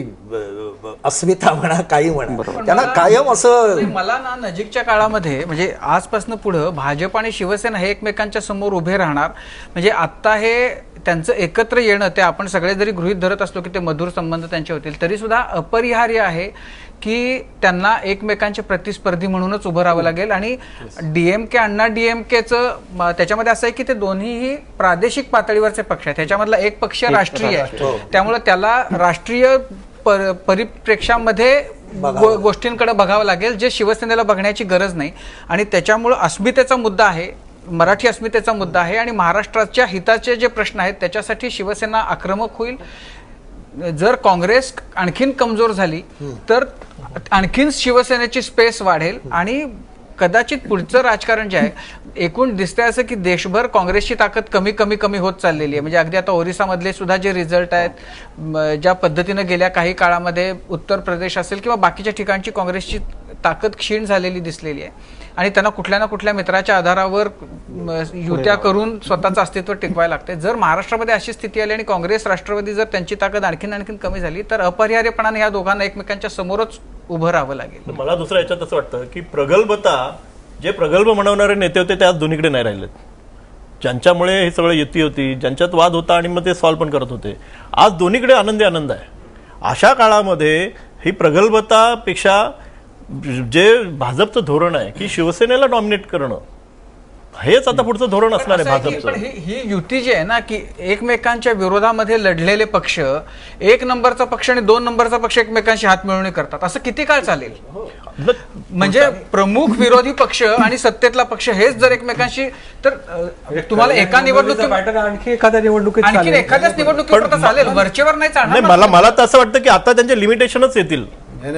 अस्मिता म्हणा काही म्हणा, त्यांना कायम असं.
मला ना नजीकच्या काळामध्ये म्हणजे आजपासून पुढं भाजप आणि शिवसेना हे एकमेकांच्या समोर उभे राहणार. म्हणजे आत्ता हे त्यांचं एकत्र येणं, ते आपण सगळे जरी गृहीत धरत असलो की ते मधुर संबंध त्यांचे होतील, तरी सुद्धा अपरिहार्य आहे की त्यांना एकमेकांचे प्रतिस्पर्धी म्हणूनच उभं राहावं लागेल. आणि DMK अण्णा DMKचं त्याच्यामध्ये असं आहे की ते दोन्हीही प्रादेशिक पातळीवरचे पक्ष आहेत. त्याच्यामधला एक पक्ष राष्ट्रीय आहे, त्यामुळे त्याला राष्ट्रीय परिप्रेक्षामध्ये गोष्टींकडे बघावं लागेल, जे शिवसेनेला बघण्याची गरज नाही. आणि त्याच्यामुळं अस्मितेचा मुद्दा आहे, मराठी अस्मितेचा मुद्दा आहे आणि महाराष्ट्राच्या हिताचे जे प्रश्न आहेत त्याच्यासाठी शिवसेना आक्रमक होईल. जर काँग्रेस आणखीन कमजोर झाली तर आणखीन शिवसेनेची स्पेस वाढेल आणि कदाचित पुढचं राजकारण जे आहे एकूण दिसतंय असं की देशभर काँग्रेसची ताकद कमी कमी कमी होत चाललेली आहे. म्हणजे अगदी आता ओरिसामधले सुद्धा जे रिझल्ट आहेत, ज्या पद्धतीनं गेल्या काही काळामध्ये उत्तर प्रदेश असेल किंवा बाकीच्या ठिकाणची काँग्रेसची ताकद क्षीण झालेली दिसलेली आहे आणि त्यांना कुठल्या ना कुठल्या मित्राच्या आधारावर युत्या करून स्वतःचं अस्तित्व टिकवायला लागते. जर महाराष्ट्रामध्ये अशी स्थिती आली आणि काँग्रेस राष्ट्रवादी जर त्यांची ताकद आणखीन कमी झाली तर अपरिहार्यपणाने ह्या दोघांना एकमेकांच्या समोरच उभं राहावं लागेल.
मला दुसऱ्या याच्यात असं वाटतं की प्रगल्भता, जे प्रगल्भ म्हणवणारे नेते होते ते आज दोन्हीकडे नाही राहिलेत. ज्यांच्यामुळे हे सगळं युती होती, ज्यांच्यात वाद होता आणि मग ते सॉल्व्ह पण करत होते, आज दोन्हीकडे आनंदी आनंद आहे. अशा काळामध्ये ही प्रगल्भतापेक्षा जे भाजपचं धोरण आहे की शिवसेनेला डॉमिनेट करणं, हेच आता पुढचं धोरण असणार आहे भाजपचं.
ही युती जी आहे ना की एकमेकांच्या विरोधामध्ये लढलेले पक्ष, एक नंबरचा पक्ष आणि 2 नंबरचा पक्ष एकमेकांशी हात मिळवणी करतात, असं किती काळ चालेल? म्हणजे प्रमुख विरोधी पक्ष आणि सत्तेतला पक्ष हेच जर एकमेकांशी, तर तुम्हाला एका निवडणुकीत
आणखी एखाद्या निवडणुकीत
आणखी एखाद्याच निवडणुकीत चालेल, वरचेवर नाही चालणार.
नाही, मला तर असं वाटतं की आता त्यांचे लिमिटेशनच येतील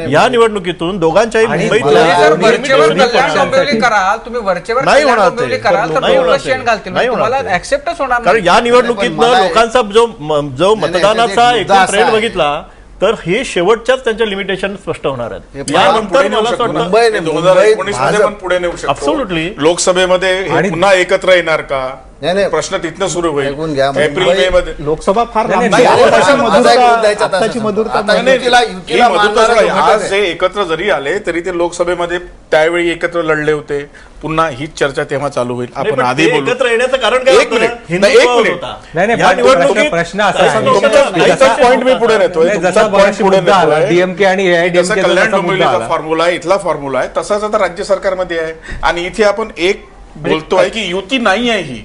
या निवडणुकीतून दोघांच्याही मुंबईत
वरचेवर कल्याण डोंबिवली कराल, तुम्ही वरचेवर
नाही
कल्याण
होणार ते.
डोंबिवली कराल तर
नाही होणार
लोक
ते.
शेण घालतील,
नाही होणार
तुम्हाला
ते.
ऍक्सेप्टच होणार नाही.
कारण या निवडणुकीतनं लोकांचा जो मतदानाचा एकूण ट्रेंड बघितला तर हे शेवटच्याच त्यांच्या लिमिटेशन स्पष्ट होणार आहेत. यानंतर मला असं वाटतं
2019 मध्ये पण पुढे नेऊ शकतो.
Absolutely.
लोकसभेमध्ये हे पुन्हा एकत्र येणार का?
नाही.
प्रश्न तिथनं सुरू होईल.
ऐकून घ्या.
एप्रिल मे मध्ये
लोकसभा फार
नाही,
लांब आहे.
नाही,
आताची
नाही,
मधुरता- आताची मधुरता
नाही, नाही, ही मधुरता नाही. आज जे एकत्र जरी आले तरी ते लोकसभेमध्ये त्यावेळी एकत्र लढले होते. पुन्हा हीच चर्चा तेव्हा चालू होईल. आपण आधी बोलू.
एकत्र येण्याचं कारण काय
एक
होतं?
मिनिट.
हिंदुत्व
एक मिनिट.
होता.
नाही,
या निवडणुकीत
प्रश्न असा आहे.
तुमचा पॉईंट मी पुढे नेतोय.
नाही,
तुमचा
जसा
point
मगाशी
पुढे
मुद्दा आला,
नेतोय.
DMK आणि AIDMK
जसा
चा
कल्याण
जसा मुद्दा
डोंबिवलीचा
आला.
फॉर्म्युला आहे, इथला फॉर्म्युला आहे, तसाच आता राज्य सरकारमध्ये आहे. आणि इथे आपण एक बोलतोय की युती नाही आहे ही.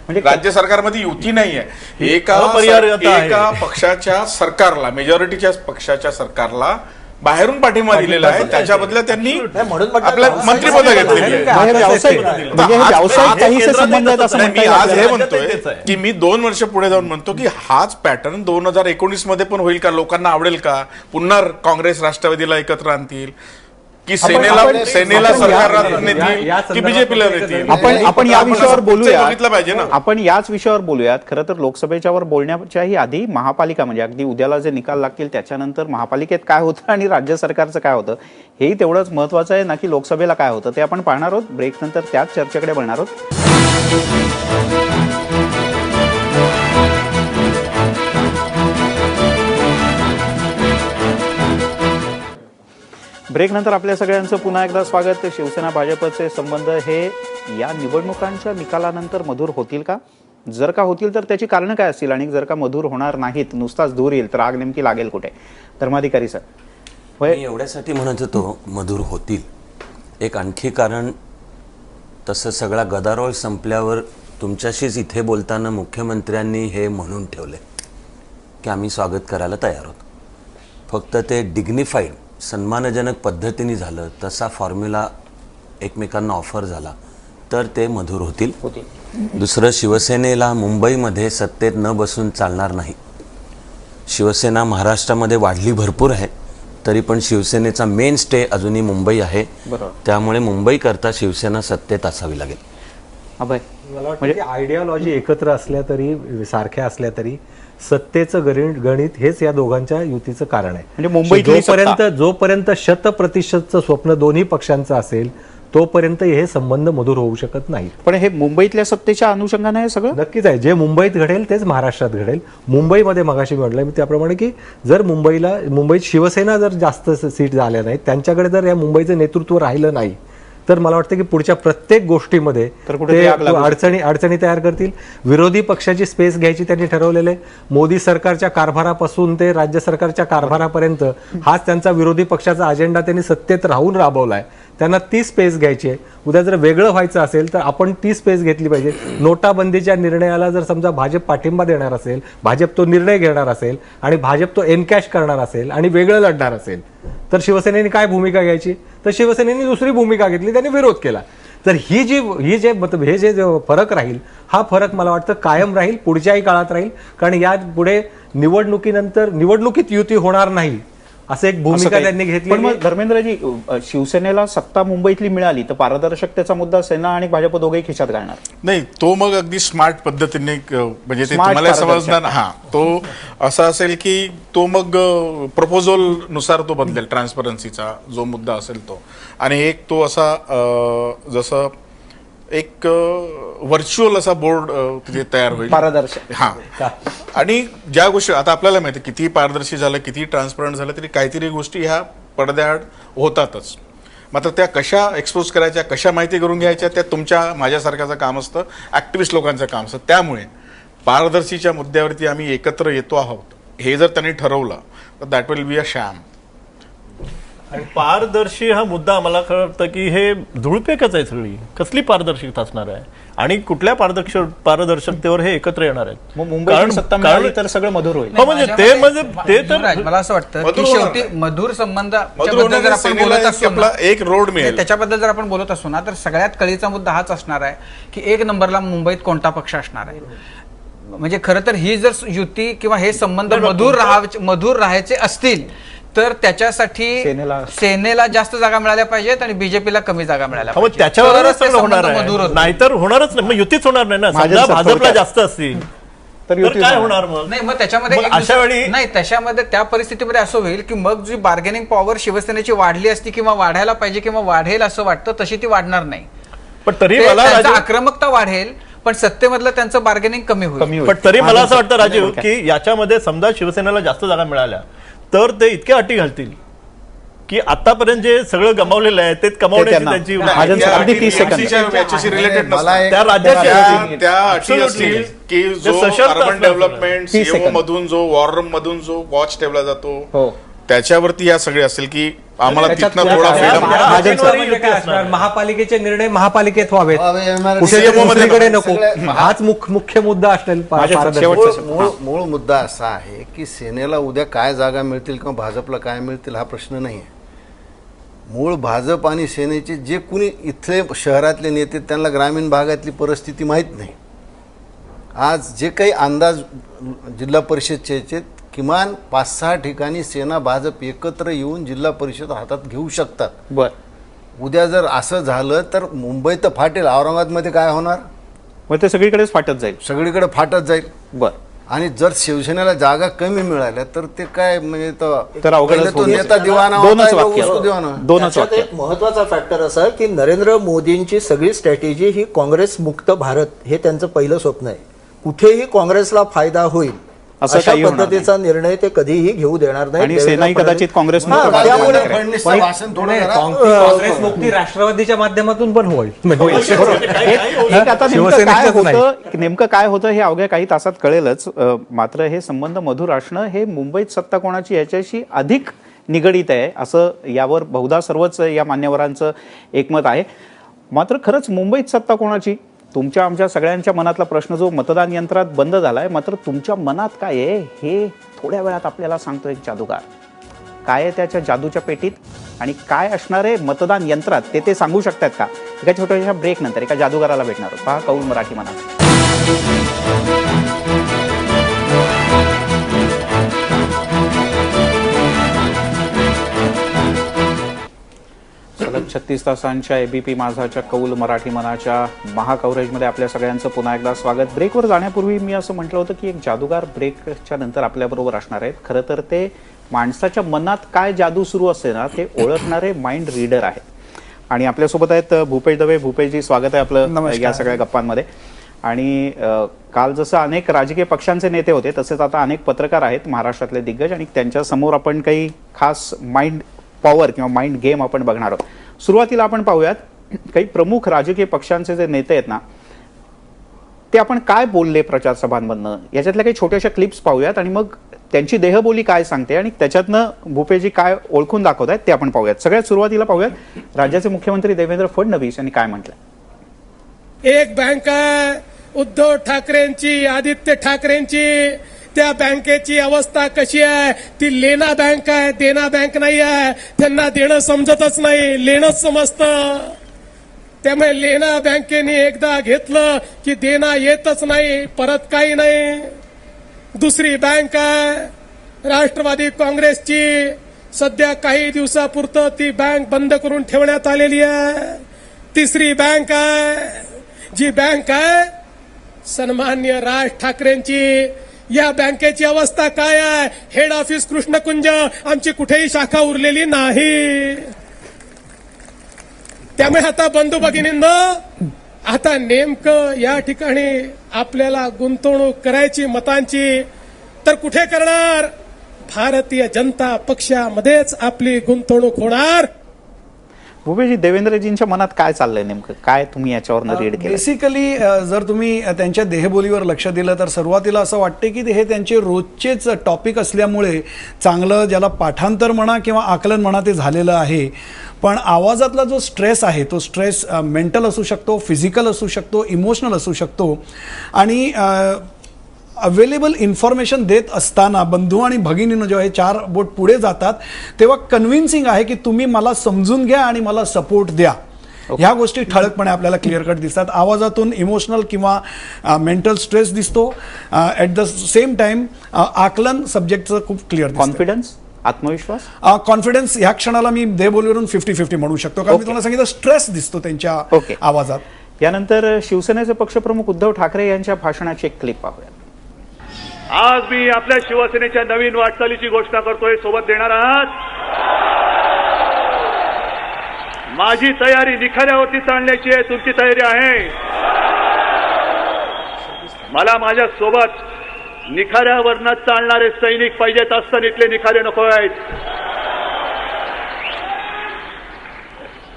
म्हणजे राज्य सरकारमध्ये युती नाही आहे.
अपरिहार्यता आहे.
एका पक्षाच्या सरकारला, मेजॉरिटीच्या पक्षाच्या सरकारला बाहेरून पाठिंबा दिलेला आहे. त्याच्या बदल्यात त्यांनी आपल्या मंत्रिपद घेतलेली आहे.
म्हणजे हे व्यावसायिक काहीसे संबंध आहेत असं
नाही, मी
म्हणता
आज
येईल.
हे म्हणतोय की मी 2 वर्ष पुढे जाऊन म्हणतो की हाच पॅटर्न 2019 मध्ये पण होईल का? लोकांना आवडेल का? पुन्हा काँग्रेस राष्ट्रवादीला एकत्र आणतील की सेनेला सरकारात नेतील की बीजेपीला नेतील?
आपण या विषयावर बोलूया.
बघितलं पाहिजे ना.
आपण याच विषयावर बोलूयात. खरं तर लोकसभेच्यावर बोलण्याच्याही आधी महापालिका, म्हणजे अगदी उद्याला जे निकाल लागतील त्याच्यानंतर महापालिकेत काय होतं आणि राज्य सरकारचं काय होतं हेही तेवढंच महत्वाचं आहे ना की लोकसभेला काय होतं ते आपण पाहणार आहोत. ब्रेक नंतर त्याच चर्चेकडे वळणार आहोत. ब्रेक नंतर आपल्या सगळ्यांचं पुन्हा एकदा स्वागत. शिवसेना भाजपचे संबंध हे या निवडणुकांच्या निकालानंतर मधुर होतील का? जर का होतील तर त्याची कारणं काय असतील? आणि जर का मधुर होणार नाहीत, नुसताच धूर येईल, तर आग नेमकी लागेल कुठे? धर्माधिकारी सर.
मी एवढ्यासाठी म्हणत होतो मधुर होतील. एक आणखी कारण, तसं सगळा गदारोळ संपल्यावर तुमच्याशीच इथे बोलताना मुख्यमंत्र्यांनी हे म्हणून ठेवले की आम्ही स्वागत करायला तयार आहोत. फक्त ते डिग्निफाईड, सन्मानजनक पद्धतीने झालं, तसा फॉर्म्युला एकमेकांना ऑफर झाला तर ते मधुर होतील. दुसरं, शिवसेनेला मुंबईमध्ये सत्तेत न बसून चालणार नाही. शिवसेना महाराष्ट्रामध्ये वाढली भरपूर आहे, तरी पण शिवसेनेचा मेन स्टे अजूनही मुंबई आहे. त्यामुळे मुंबईकरता शिवसेना सत्तेत असावी लागेल.
अभय,
मला वाटतं की आयडिओलॉजी एकत्र असल्या तरी, सारख्या असल्या तरी, सत्तेचं गणित हेच या दोघांच्या युतीचं कारण आहे.
म्हणजे मुंबईत
जोपर्यंत 100%चं स्वप्न दोन्ही पक्षांचं असेल तोपर्यंत हे संबंध मधुर होऊ शकत नाहीत.
पण हे मुंबईतल्या सत्तेच्या अनुषंगाने हे सगळं
नक्कीच आहे. जे मुंबईत घडेल तेच महाराष्ट्रात घडेल. मुंबईमध्ये मगाशी म्हटलं मी त्याप्रमाणे की जर मुंबईत शिवसेना जर जास्त सीट झाल्या नाहीत, त्यांच्याकडे जर या मुंबईचं नेतृत्व राहिलं नाही, तर मला वाटतं की पुढच्या प्रत्येक गोष्टीमध्ये ते अडचणी तयार करतील. विरोधी पक्षाची स्पेस घ्यायची त्यांनी ठरवलेलं आहे. मोदी सरकारच्या कारभारापासून ते राज्य सरकारच्या कारभारापर्यंत हाच त्यांचा विरोधी पक्षाचा अजेंडा त्यांनी सत्तेत राहून राबवला आहे. त्यांना ती स्पेस घ्यायची आहे. उद्या जर वेगळं व्हायचं असेल तर आपण ती स्पेस घेतली पाहिजे. नोटाबंदीच्या निर्णयाला जर समजा भाजप पाठिंबा देणार असेल, भाजप तो निर्णय घेणार असेल आणि भाजप तो एनकॅश करणार असेल आणि वेगळं लढणार असेल, तर शिवसेनेने काय भूमिका घ्यायची? तर शिवसेनेने दुसरी भूमिका घेतली, त्यांनी विरोध केला. तर हे जे फरक राहील, हा फरक मला वाटतं कायम राहील, पुढच्याही काळात राहील. कारण या पुढे निवडणुकीत युती होणार नाही, असं एक
असं
भूमिका
काही-
त्यांनी
पण
घेतली.
मग धर्मेंद्रजी, शिवसेनेला सत्ता मुंबईतली मिळाली तर पारदर्शकतेचा मुद्दा सेना आणि भाजप दोघेही खिशात घालणार.
नाही, तो मग अगदी स्मार्ट पद्धतीने म्हणजे ते
Smart
तुम्हाला
पारदर्शक.
समजणार. हा, तो असा असेल की तो मग प्रपोजल नुसार तो बदलेल, ट्रान्सपरन्सीचा जो मुद्दा असेल तो. आणि एक तो असा जसं एक व्हर्च्युअल असा बोर्ड तिथे तयार होईल,
पारदर्शक.
हा. आणि ज्या गोष्टी आता आपल्याला माहिती, किती पारदर्शी झालं, किती ट्रान्सपरंट झालं, तरी काहीतरी गोष्टी ह्या पडद्याआड होतातच. मात्र त्या कशा एक्सपोज करायच्या, कशा माहिती करून घ्यायच्या, त्या तुमच्या माझ्यासारख्याचं काम असतं, ॲक्टिव्हिस्ट लोकांचं काम असतं. त्यामुळे पारदर्शीच्या मुद्द्यावरती आम्ही एकत्र येतो आहोत हे जर त्यांनी ठरवलं तर दॅट विल बी अ शॅम.
आणि पारदर्शी हा मुद्दा आम्हाला कळतं की हे धुळपेकच आहे सगळी. कसली पारदर्शकता असणार आहे आणि कुठल्या पारदर्शकतेवर हे एकत्र येणार आहेत?
मग मुंबईची सत्ता मिळाली तर सगळं मधुर होईल.
हो, म्हणजे ते तर
युवराज, मला असं वाटतं
मधुर
की
होणार
शेवटी
नाही.
मधुर संबंधाच्या
मधुर
बद्दल
होणार
जर
नाही,
आपण
सेनेला
बोलत
एक
असतो
आपला
ना,
एक रोड मिळेल.
त्याच्याबद्दल जर आपण बोलत असतो ना, तर सगळ्यात कळीचा मुद्दा हाच असणार आहे की एक नंबरला मुंबईत कोणता पक्ष असणार आहे. म्हणजे खरं तर ही जर युती किंवा हे संबंध मधुर राहायचे असतील तर त्याच्यासाठी सेनेला जास्त जागा मिळाल्या पाहिजेत आणि बीजेपीला कमी जागा मिळाल्या
मग
पाहिजेत.
त्याच्यावरच
तरच ते
सगळं होणार
संबंध मधुर
आहे,
होतील.
नाहीतर होणारच नाही. मग युतीच होणार नाही ना.
माझ्या
समजा भाजपला
थोडक्यात.
जास्त असतील तर काय होणार मग?
नाही, मग त्याच्यामध्ये
मग
एक
अशा वेळी-
नाही, त्याच्यामध्ये त्या परिस्थितीमध्ये असं होईल की मग जी बार्गेनिंग पॉवर शिवसेनेची वाढली असती किंवा वाढायला पाहिजे किंवा वाढेल असं वाटतं, तशी ती वाढणार नाही.
पण तरी
ते-
मला
त्यांचं
राजू
आक्रमकता वाढेल पण सत्तेमधलं त्यांचं बार्गेनिंग कमी होईल.
पण तरी मला असं वाटतं राजीव की याच्यामध्ये समजा शिवसेनेला जास्त जागा मिळाल्या तर ते इतक्या अटी घालतील की आतापर्यंत जे सगळं गमावलेलं आहे ते कमावण्याची
त्यांना-
त्यांची
महाजन
त्या
अगदी
अटी
30 सेकंद.
TMC याच्याशी रिलेटेड
मला एक-
त्या राज्याची असतील.
त्या अटी
Absolutely.
असतील की
ते
जो
सशक्त
अर्बन
असणार
डेव्हलपमेंट
30
सीएमओ
सेकंद.
मधून जो वॉर रूम मधून जो वॉच ठेवला जातो
हो.
त्याच्यावरती या सगळे असेल की आम्हाला
त्याच्यात
तिथनं
त्या
थोडा
काय-
फ्रीडम.
त्या-
महाजन
राज्यांवरही
म्हणजे
युती
काय
असणार.
असणार? महापालिकेचे निर्णय महापालिकेत व्हावेत, कुठे
CMO मध्ये
दुसरीकडे
नको.
नको. हाच मुख्य मुद्दा असेल
माझ्या शेवटचं-
मूळ मुद्दा असा आहे की सेनेला उद्या काय जागा मिळतील किंवा भाजपला काय मिळतील हा प्रश्न नाही आहे. मूळ भाजप आणि सेनेचे जे कुणी इथले शहरातले नेते त्यांना ग्रामीण भागातली परिस्थिती माहीत नाही. आज जे काही अंदाज जिल्हा परिषदचे आहेत, किमान 5-6 ठिकाणी सेना भाजप एकत्र येऊन जिल्हा परिषद हातात घेऊ शकतात.
बर.
उद्या जर असं झालं तर मुंबई तर फाटेल. औरंगाबादमध्ये काय होणार?
मग ते सगळीकडेच फाटत जाईल.
सगळीकडे फाटत जाईल.
बर.
आणि जर शिवसेनेला जागा कमी मिळाल्या तर ते काय म्हणजे
तर अवघडच
पहिले तो
होईल.
नेता दिवाना
दोनच
होता,
वाक्य.
उसको दिवाना.
दोनच
त्याच्यात
वाक्य.
एक महत्वाचा फॅक्टर असा की नरेंद्र मोदींची सगळी स्ट्रॅटेजी ही काँग्रेस मुक्त भारत हे त्यांचं पहिलं स्वप्न आहे. कुठेही काँग्रेसला फायदा होईल
असं
अशा
काही होणार
पद्धतीचा निर्णय ते कधीही घेऊ देणार नाही.
आणि सेनाही कदाचित काँग्रेस
हा,
मुक्त
त्यामुळे
भारत
फडणवीसचं भाषण थोडं जरा-
काँग्रेस मुक्ती राष्ट्रवादीच्या माध्यमातून पण होईल.
एक आता
शिवसेनेचंच
नेमकं काय होतं हे अवघ्या काही तासात कळेलच. मात्र हे संबंध मधुर असणं हे मुंबईत सत्ता कोणाची याच्याशी अधिक निगडीत आहे असं यावर बहुधा सर्वच या मान्यवरांचं एकमत आहे. मात्र खरंच मुंबईत सत्ता कोणाची, तुमच्या आमच्या सगळ्यांच्या मनातला प्रश्न जो मतदान यंत्रात बंद झालाय, मात्र तुमच्या मनात काय आहे हे थोड्या वेळात आपल्याला सांगतो एक जादूगार. काय आहे त्याच्या जादूच्या पेटीत आणि काय असणार आहे मतदान यंत्रात ते सांगू शकतात का? एका छोट्याशा ब्रेक नंतर एका जादूगाराला भेटणार आहोत. पहा कौल मराठी मना. सलग 36 तासांच्या एबीपी माझाच्या कौल मराठी मनाच्या महाकव्हरेजमध्ये आपल्या सगळ्यांचं पुन्हा एकदा स्वागत. ब्रेकवर जाण्यापूर्वी मी असं म्हटलं होतं की एक जादूगार ब्रेकच्या नंतर आपल्याबरोबर असणार आहेत. खरं तर ते माणसाच्या मनात काय जादू सुरू असते ना ते ओळखणारे माइंड रीडर आहेत. आणि आपल्यासोबत आहेत भूपेश दवे. भूपेशजी, स्वागत आहे आपलं या सगळ्या गप्पांमध्ये. आणि काल जसं अनेक राजकीय पक्षांचे नेते होते तसेच आता अनेक पत्रकार आहेत महाराष्ट्रातले दिग्गज आणि त्यांच्या समोर आपण काही खास माइंड पॉवर किंवा माइंड गेम आपण बघणार आहोत. सुरुवातीला आपण पाहूयात काही प्रमुख राजकीय पक्षांचे जे नेते आहेत ना ते आपण काय बोलले प्रचार सभांमधनं याच्यातल्या काही छोट्याशा क्लिप्स पाहूयात आणि मग त्यांची देहबोली काय सांगते आणि त्याच्यातनं भूपेशजी काय ओळखून दाखवत आहेत ते आपण पाहूयात. सगळ्यात सुरुवातीला पाहूयात राज्याचे मुख्यमंत्री देवेंद्र फडणवीस यांनी काय म्हटलं.
एक बँक आहे उद्धव ठाकरेंची, आदित्य ठाकरेंची. त्या बँकेची अवस्था कशी आहे? ती लेना बँक आहे, देना बँक नाही आहे. त्यांना देणं समजतच नाही, लेणंच समजतं. त्यामुळे लेना बँकेने एकदा घेतलं की देना येतच नाही, परत काही नाही. दुसरी बँक आहे राष्ट्रवादी काँग्रेसची. सध्या काही दिवसापुरतं ती बँक बंद करून ठेवण्यात आलेली आहे. तिसरी बँक आहे, जी बँक आहे सन्मान्य राज ठाकरेंची. या बँकेची अवस्था काय आहे? हेड ऑफिस कृष्णकुंज, आमची कुठेही शाखा उरलेली नाही. त्यामुळे आता बंधू भगिनींनो, आता नेमकं या ठिकाणी आपल्याला गुंतवणूक करायची मतांची, तर कुठे करणार? भारतीय जनता पक्षामध्येच आपली गुंतवणूक होणार.
भूपेशजी, देवेंद्रजींच्या मनात काय चाललंय नेमकं? काय तुम्ही याच्यावरनं रीड केलं?
बेसिकली जर तुम्ही त्यांच्या देहबोलीवर लक्ष दिलं तर सुरुवातीला असं वाटते की हे त्यांचे रोजचेच टॉपिक असल्यामुळे चांगलं, ज्याला पाठांतर म्हणा किंवा आकलन म्हणा, ते झालेलं आहे. पण आवाजातला जो स्ट्रेस आहे तो स्ट्रेस मेंटल असू शकतो, फिजिकल असू शकतो, इमोशनल असू शकतो. आणि अवेलेबल इन्फॉर्मेशन देत असताना बंधू आणि भगिनीनं जेव्हा हे 4 बोट पुढे जातात तेव्हा कन्व्हिन्सिंग आहे की तुम्ही मला समजून घ्या आणि मला सपोर्ट द्या. ह्या गोष्टी ठळकपणे आपल्याला क्लिअर कट दिसतात. आवाजातून इमोशनल किंवा मेंटल स्ट्रेस दिसतो. ॲट द सेम टाइम आकलन सब्जेक्टचं खूप क्लिअर दिसतं.
कॉन्फिडन्स, आत्मविश्वास,
कॉन्फिडन्स ह्या क्षणाला मी देहबोलीवरून 50-50 म्हणू शकतो, कारण मी तुम्हाला सांगितलं स्ट्रेस दिसतो त्यांच्या आवाजात.
यानंतर शिवसेनेचे पक्षप्रमुख उद्धव ठाकरे यांच्या भाषणाची एक क्लिप पाहूया.
आज मी आपल्या शिवसेनेच्या नवीन वाटचालीची घोषणा करतोय. सोबत देणार आहात? माझी तयारी निखाऱ्यावरती चालण्याची आहे. तुमची तयारी आहे? मला माझ्या सोबत निखाऱ्यावरनं चालणारे सैनिक पाहिजेत. इथले निखारे नको आहेत.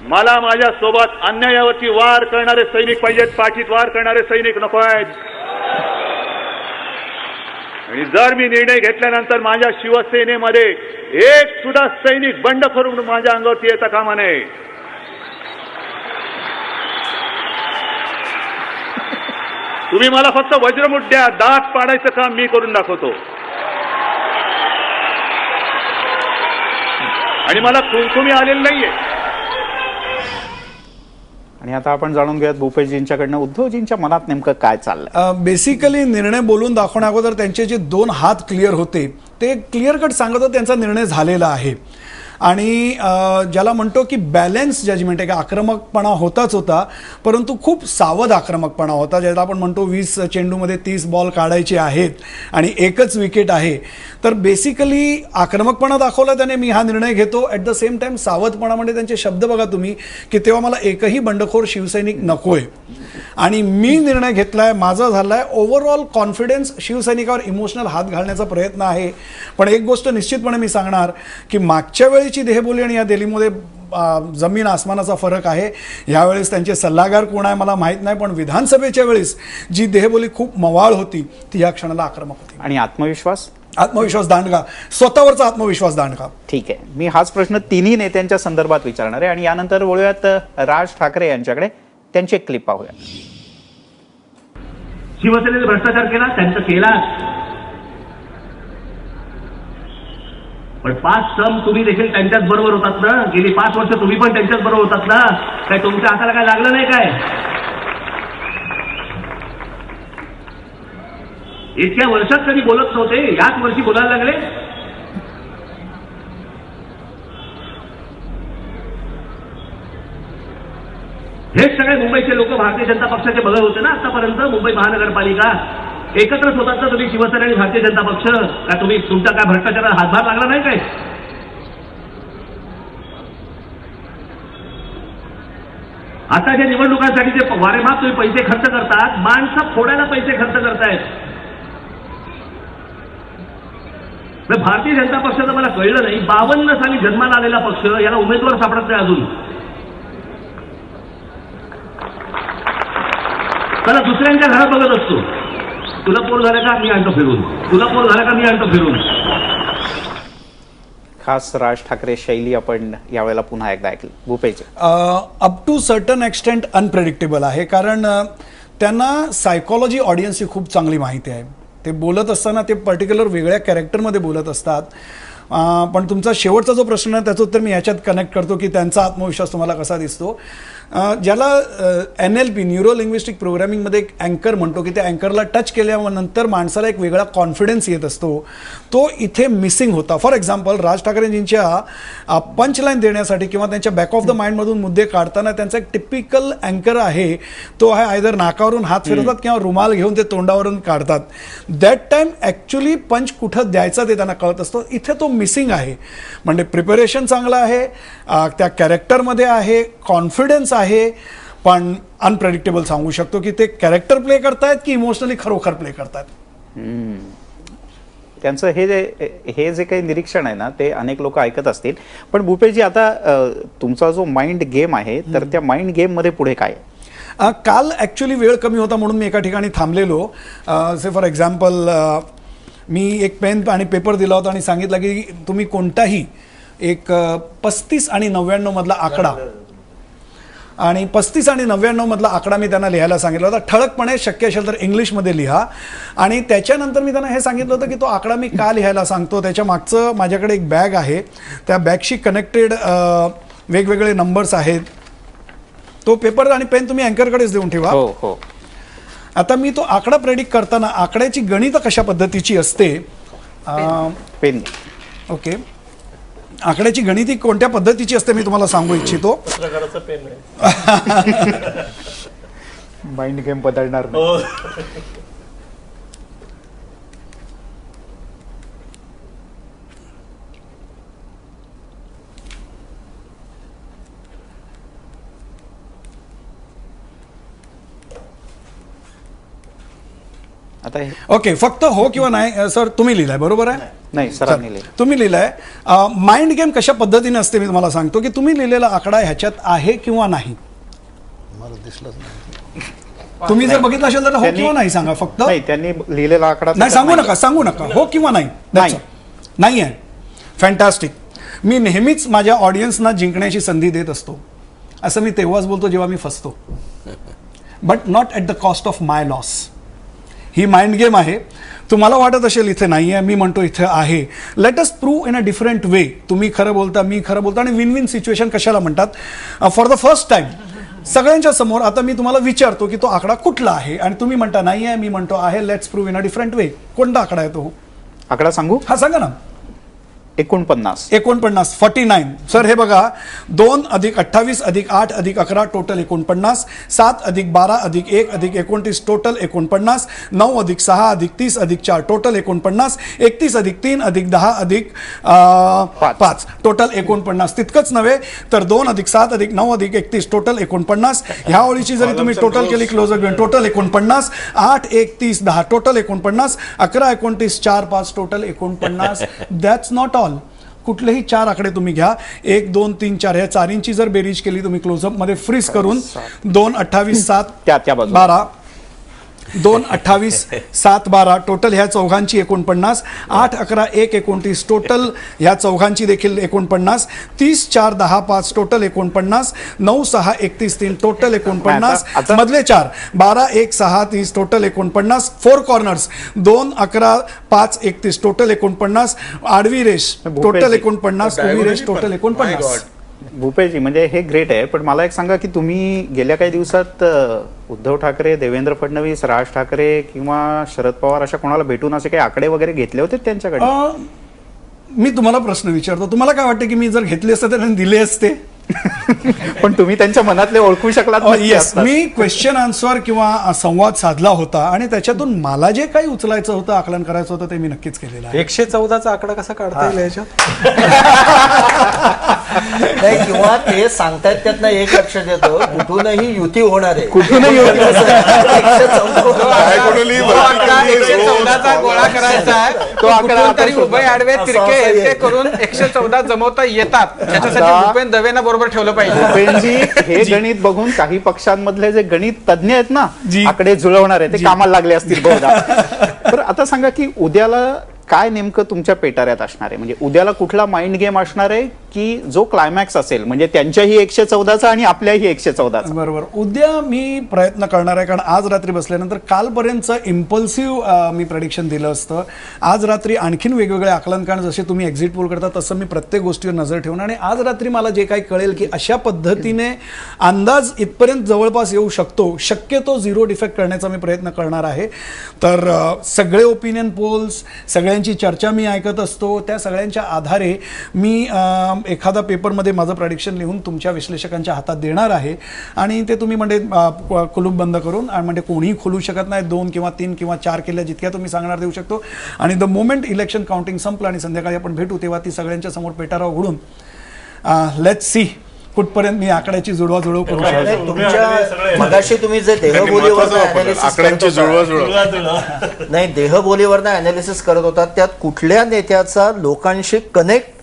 मला माझ्या सोबत अन्यायावरती वार करणारे सैनिक पाहिजेत. पाठीत वार करणारे सैनिक नको आहेत. आणि जर मी निर्णय घेतल्यानंतर माझ्या शिवसेनेमध्ये एक सुद्धा सैनिक बंडखोर म्हणून माझ्या अंगावरती येता कामा नये. तुम्ही मला फक्त वज्रमुठ द्या, दात पाडायचं काम मी करून दाखवतो. आणि मला कुमकुमी आलेलं नाहीये.
आणि आता आपण जाणून घेऊयात भूपेशजींच्याकडनं उद्धवजींच्या मनात नेमकं काय चाललंय.
बेसिकली निर्णय बोलून दाखवण्या अगोदर त्यांचे जे 2 हात क्लिअर होते ते क्लिअर कट सांगत होते त्यांचा निर्णय झालेला आहे. आणि ज्याला म्हणतो की बॅलन्स जजमेंट आहे, की आक्रमकपणा होताच होता, परंतु खूप सावध आक्रमकपणा होता. ज्याला आपण म्हणतो 20 चेंडूमध्ये 30 बॉल काढायचे आहेत आणि एकच विकेट आहे. तर बेसिकली आक्रमकपणा दाखवला त्याने, मी हा निर्णय घेतो. ॲट द सेम टाइम सावधपणा म्हणजे त्यांचे शब्द बघा तुम्ही, की तेव्हा मला एकही बंडखोर शिवसैनिक नकोय आणि मी निर्णय घेतलाय, माझा झालाय. ओव्हरऑल कॉन्फिडन्स, शिवसैनिकावर इमोशनल हात घालण्याचा प्रयत्न आहे. पण एक गोष्ट निश्चितपणे मी सांगणार की मागच्या वेळीची देहबोली आणि या दिल्लीमध्ये जमीन आसमानाचा फरक आहे. यावेळेस त्यांचे सल्लागार कोण आहे मला माहीत नाही, पण विधानसभेच्या वेळेस जी देहबोली खूप मवाळ होती ती या क्षणाला आक्रमक होती.
आणि आत्मविश्वास
दांडगा, स्वतःवरचा आत्मविश्वास दांडगा.
ठीक आहे, मी हाच प्रश्न तिन्ही नेत्यांच्या संदर्भात विचारणार आहे. आणि यानंतर वळूयात राज ठाकरे यांच्याकडे. त्यांची एक क्लिप पाहूया.
शिवसेनेने भ्रष्टाचार केला, त्यांचा केला. पण 5 टर्म तुम्ही देखील त्यांच्याच बरोबर होतात ना. गेली 5 वर्ष तुम्ही पण त्यांच्याच बरोबर होतात ना. काय तुमच्या हाताला काय लागलं नाही काय? इतक्या वर्षात कधी बोलत नव्हते, याच वर्षी बोलायला लागले. हेच सगळे मुंबईचे लोक भारतीय जनता पक्षाचे बघत होते ना आतापर्यंत. मुंबई महानगरपालिका एकत्रच होतात ना तुम्ही, शिवसेना आणि भारतीय जनता पक्ष. का तुम्ही तुमचा काय भ्रष्टाचारात हातभार लागला नाही काय? आताच्या निवडणुकांसाठी जे वारेमाप तुम्ही पैसे खर्च करतात, माणसं फोडायला पैसे खर्च करतायत. भारतीय जनता पक्षाचं मला कळलं नाही, 52 साली जन्माला आलेला पक्ष, याला उमेदवार सापडत नाही अजून. त्याला दुसऱ्यांच्या घरात बघत असतो. तुला पोर झालं का, मी आणतो फिरून. तुला पोर झालं का, मी आणतो फिरून.
खास राज ठाकरे शैली आपण यावेळेला पुन्हा एकदा ऐकली. Bhupesh,
up to certain extent unpredictable आहे, कारण त्यांना सायकोलॉजी ऑडियन्सची खूप चांगली माहिती आहे. ते बोलत असताना ते पर्टिक्युलर वेगळ्या कॅरेक्टरमध्ये बोलत असतात. पण तुमचा शेवटचा जो प्रश्न आहे त्याचं उत्तर मी याच्यात कनेक्ट करतो की त्यांचा आत्मविश्वास तुम्हाला कसा दिसतो. ज्याला NLP न्यूरो लिंग्विस्टिक प्रोग्रामिंगमध्ये एक अँकर म्हणतो की त्या अँकरला टच केल्यानंतर माणसाला एक वेगळा कॉन्फिडन्स येत असतो, तो इथे मिसिंग होता. फॉर एक्झाम्पल राज ठाकरेंजींच्या पंचलाईन देण्यासाठी किंवा त्यांच्या बॅक ऑफ द माइंडमधून मुद्दे काढताना त्यांचा एक टिपिकल अँकर आहे, तो आहे आयदर नाकावरून हात फिरवतात किंवा रुमाल घेऊन ते तोंडावरून काढतात. दॅट टाइम ॲक्च्युली पंच कुठं द्यायचा ते त्यांना कळत असतो. इथे तो मिसिंग आहे. म्हणजे प्रिपरेशन चांगलं आहे, त्या कॅरेक्टरमध्ये आहे, कॉन्फिडन्स आहे, पण अनप्रेडिक्टेबल सांगू शकतो की ते कॅरेक्टर प्ले करतायत की इमोशनली खरोखर प्ले करतायत.
त्यांचं हे जे काही निरीक्षण आहे ना ते अनेक लोक ऐकत असतील. पण भूपेशजी, आता तुमचा जो माइंड गेम आहे तर त्या माइंड गेम मध्ये पुढे काय?
काल ॲक्च्युली वेळ कमी होता म्हणून मी एका ठिकाणी थांबलेलो. से फॉर एक्झाम्पल मी एक पेन आणि पेपर दिला होता आणि सांगितलं की तुम्ही कोणताही एक 35 आणि 99 मधला आकडा आणि 35 आणि 99 मधला आकडा मी त्यांना लिहायला सांगितला होता. ठळकपणे शक्य असेल तर इंग्लिशमध्ये लिहा. आणि त्याच्यानंतर मी त्यांना हे सांगितलं होतं की तो आकडा मी का लिहायला सांगतो, त्याच्या मागचं माझ्याकडे एक बॅग आहे, त्या बॅगशी कनेक्टेड वेगवेगळे नंबर्स आहेत. तो पेपर आणि पेन तुम्ही अँकरकडेच देऊन ठेवा.
हो.
आता मी तो आकडा प्रेडिक्ट करताना आकड्याची गणित कशा पद्धतीची असते,
पेन.
ओके, आकड्याची गणिती कोणत्या पद्धतीची असते मी तुम्हाला सांगू इच्छितो.
प्रकारचा पेन आहे.
माइंड गेम बदलणार नाही. आता
ओके, फक्त हो किंवा नाही. सर तुम्ही लिहिलाय बरोबर आहे?
नाही, सरांनी लिहिलंय.
तुम्ही लिहिलंय. माइंड गेम कशा पद्धतीने असते मी तुम्हाला सांगतो की तुम्ही लिहिलेला आकडा ह्याच्यात आहे किंवा नाही.
मला दिसलंच नाही.
तुम्ही जर बघितलं असेल तर हो किंवा नाही सांगा फक्त.
नाही, त्यांनी लिहिलेला आकडा
नाही, सांगू नका हो किंवा नाही. नाही आहे. फॅन्टॅस्टिक. मी नेहमीच माझ्या ऑडियन्सना जिंकण्याची संधी देत असतो. असं मी तेव्हाच बोलतो जेव्हा मी फसतो, but not at the cost of my loss. He mind game आहे. तुम्हाला वाटत असेल इथे नाही आहे, मी म्हणतो इथे आहे. Let us prove in a different वे. तुम्ही खरं बोलता, मी खरं बोलतो, आणि विन विन सिच्युएशन कशाला म्हणतात. फॉर द फर्स्ट टाइम सगळ्यांच्या समोर आता मी तुम्हाला विचारतो की तो आकडा कुठला आहे आणि तुम्ही म्हणता नाही आहे, मी म्हणतो आहे. Let's prove in a different वे. कोणता आकडा आहे तो?
आकडा सांगू?
हा सांगा ना.
49.
49. सर हे बघा, 2 + 28 + 8 + 11 टोटल 49. 7 + 12 + 1 + 29 टोटल 49. 9 + 6 + 30 + 4 टोटल 49. 31 + 3 + 10 + 5 टोटल 49. तितकंच नव्हे तर 2 + 7 + 9 + 31 टोटल 49. ह्या ओळीची जरी तुम्ही टोटल केली क्लोजर घेऊन total 49. 8 + 1 = 30 10 total 49. 11 + 29 4 5 total 49. That's not all. कुठलेही 4 आकडे तुम्ही घ्या, 1 2 3 4, ह्या चारींची जर बेरीज केली तुम्ही क्लोजअप मध्ये फ्रीज करून 2 + 28 = 7 12 2 + 28 7 12 टोटल ह्या चौघांची 49. 8 11 1 29 टोटल ह्या चौघांची देखील 49. 30 4 10 5 टोटल 49. 9 6 31 3 टोटल 49. मधले 4 12 1 6 30 टोटल 49. 4 corners 2 11 5 31 total 49. आडवी रेष टोटल 49. उभी रेष टोटल 49.
भूपेशजी, म्हणजे हे ग्रेट आहे. पण मला एक सांगा की तुम्ही गेल्या काही दिवसात उद्धव ठाकरे, देवेंद्र फडणवीस, राज ठाकरे किंवा शरद पवार अशा कोणाला भेटून असे काही आकडे वगैरे घेतले होते त्यांच्याकडे?
मी तुम्हाला प्रश्न विचारतो, तुम्हाला काय वाटतं की मी जर घेतले असते तर दिले असते?
पण तुम्ही त्यांच्या मनातले ओळखू शकलात?
येस, मी क्वेश्चन आन्सर किंवा संवाद साधला होता आणि त्याच्यातून मला जे काही उचलायचं होतं, आकलन करायचं होतं ते मी नक्कीच केलेलं आहे.
114चा आकडा कसा काढता येईल याच्यात?
नाही, किंवा ते सांगतायत त्यातनं एक लक्षात येतं, कुठूनही युती होणार आहे.
कुठूनही युती.
114चा गोळा करायचा आहे, तो आकडा तरी उभय आडवे तिरके करून 114 जमवता येतात. त्याच्यासाठी भूपेन दवेंना बरोबर ठेवलं पाहिजे.
भूपेनजी, हे गणित बघून काही पक्षांमधले जे गणित तज्ञ आहेत ना, आकडे जुळवणार आहे, ते कामाला लागले असतील बहुधा. तर आता सांगा की उद्याला काय नेमकं तुमच्या पेटाऱ्यात असणार आहे? म्हणजे उद्याला कुठला माइंड गेम असणार आहे की जो क्लायमॅक्स असेल म्हणजे त्यांच्याही 114चा आणि आपल्याही 114चा.
बरोबर. उद्या मी प्रयत्न करणार आहे, कारण आज रात्री बसल्यानंतर कालपर्यंतचं इम्पल्सिव्ह मी प्रेडिक्शन दिलं असतं. आज रात्री आणखीन वेगवेगळे आकलन, कारण जसे तुम्ही एक्झिट पोल करता तसं मी प्रत्येक गोष्टीवर नजर ठेवून, आणि आज रात्री मला जे काही कळेल की अशा पद्धतीने अंदाज इथपर्यंत जवळपास येऊ शकतो, शक्यतो झिरो डिफेक्ट करण्याचा मी प्रयत्न करणार आहे. तर सगळे ओपिनियन पोल्स, सगळ्यांची चर्चा मी ऐकत असतो, त्या सगळ्यांच्या आधारे मी एखादा पेपरमध्ये माझं प्रेडिक्शन लिहून तुमच्या विश्लेषकांच्या हातात देणार आहे, आणि ते तुम्ही म्हणजे कुलूप बंद करून, आणि म्हणजे कोणीही खोलू शकत नाही. 2 किंवा 3 किंवा 4 किल्ल्या जितक्या तुम्ही सांगणार देऊ शकतो. आणि द मोमेंट इलेक्शन काउंटिंग संपलं आणि संध्याकाळी आपण भेटू तेव्हा ती सगळ्यांच्या समोर पेटारा उघडून लेट्स सी कुठपर्यंत मी आकड्याची जुळवाजुळव करू शकतो.
तुमच्या मगाशी तुम्ही जे देहबोलीवरनं अनालिसिस करत होता, त्यात कुठल्या नेत्याचा लोकांशी कनेक्ट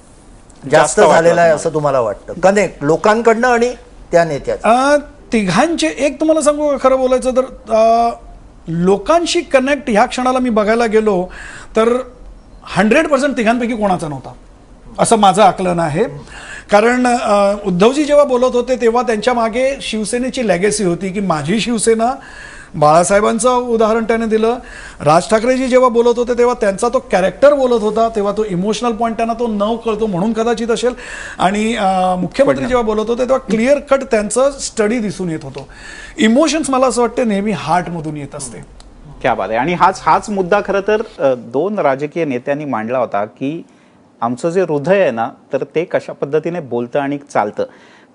जास्त झालेला आहे असं तुम्हाला वाटतं? कनेक्ट लोकांकडनं आणि त्या नेत्याचं?
तिघांचे एक तुम्हाला सांगू का, खरं बोलायचं तर लोकांशी कनेक्ट ह्या क्षणाला मी बघायला गेलो तर 100% तिघांपैकी कोणाचा नव्हता असं माझं आकलन आहे. कारण उद्धवजी जेव्हा बोलत होते तेव्हा त्यांच्या मागे शिवसेनेची लेगेसी होती की माझी शिवसेना, बाळासाहेबांचं उदाहरण त्याने दिलं. राज ठाकरेजी जेव्हा बोलत होते तेव्हा त्यांचा तो कॅरेक्टर बोलत होता, तेव्हा तो इमोशनल पॉईंट त्यांना तो न कळतो म्हणून कदाचित असेल. आणि मुख्यमंत्री जेव्हा बोलत होते तेव्हा क्लिअर कट त्यांचं स्टडी दिसून येत होतं. इमोशन्स मला असं वाटतं नेहमी हार्टमधून येत असते.
क्या बात आहे. आणि हाच मुद्दा खरं तर 2 राजकीय नेत्यांनी मांडला होता की आमचं जे हृदय आहे ना, तर ते कशा पद्धतीने बोलतं आणि चालतं.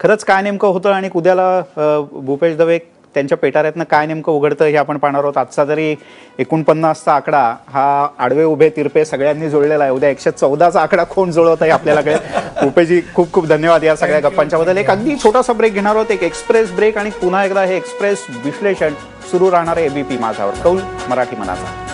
खरंच काय नेमकं होतं आणि उद्याला भूपेश दवे त्यांच्या पेटाऱ्यातनं काय नेमकं उघडतं हे आपण पाहणार आहोत. आजचा जरी 49चा आकडा हा आडवे उभे तिरपे सगळ्यांनी जुळलेला आहे, उद्या 114चा आकडा कोण जुळवत आहे आपल्याला कळेल. भूपेशजी खूप खूप धन्यवाद या सगळ्या गप्पांच्या बद्दल. एक अगदी छोटासा ब्रेक घेणार आहोत, एक एक्सप्रेस ब्रेक, आणि पुन्हा एकदा हे एक्सप्रेस विश्लेषण सुरू राहणार आहे एबीपी माझावर, कौल मराठी मनाचा.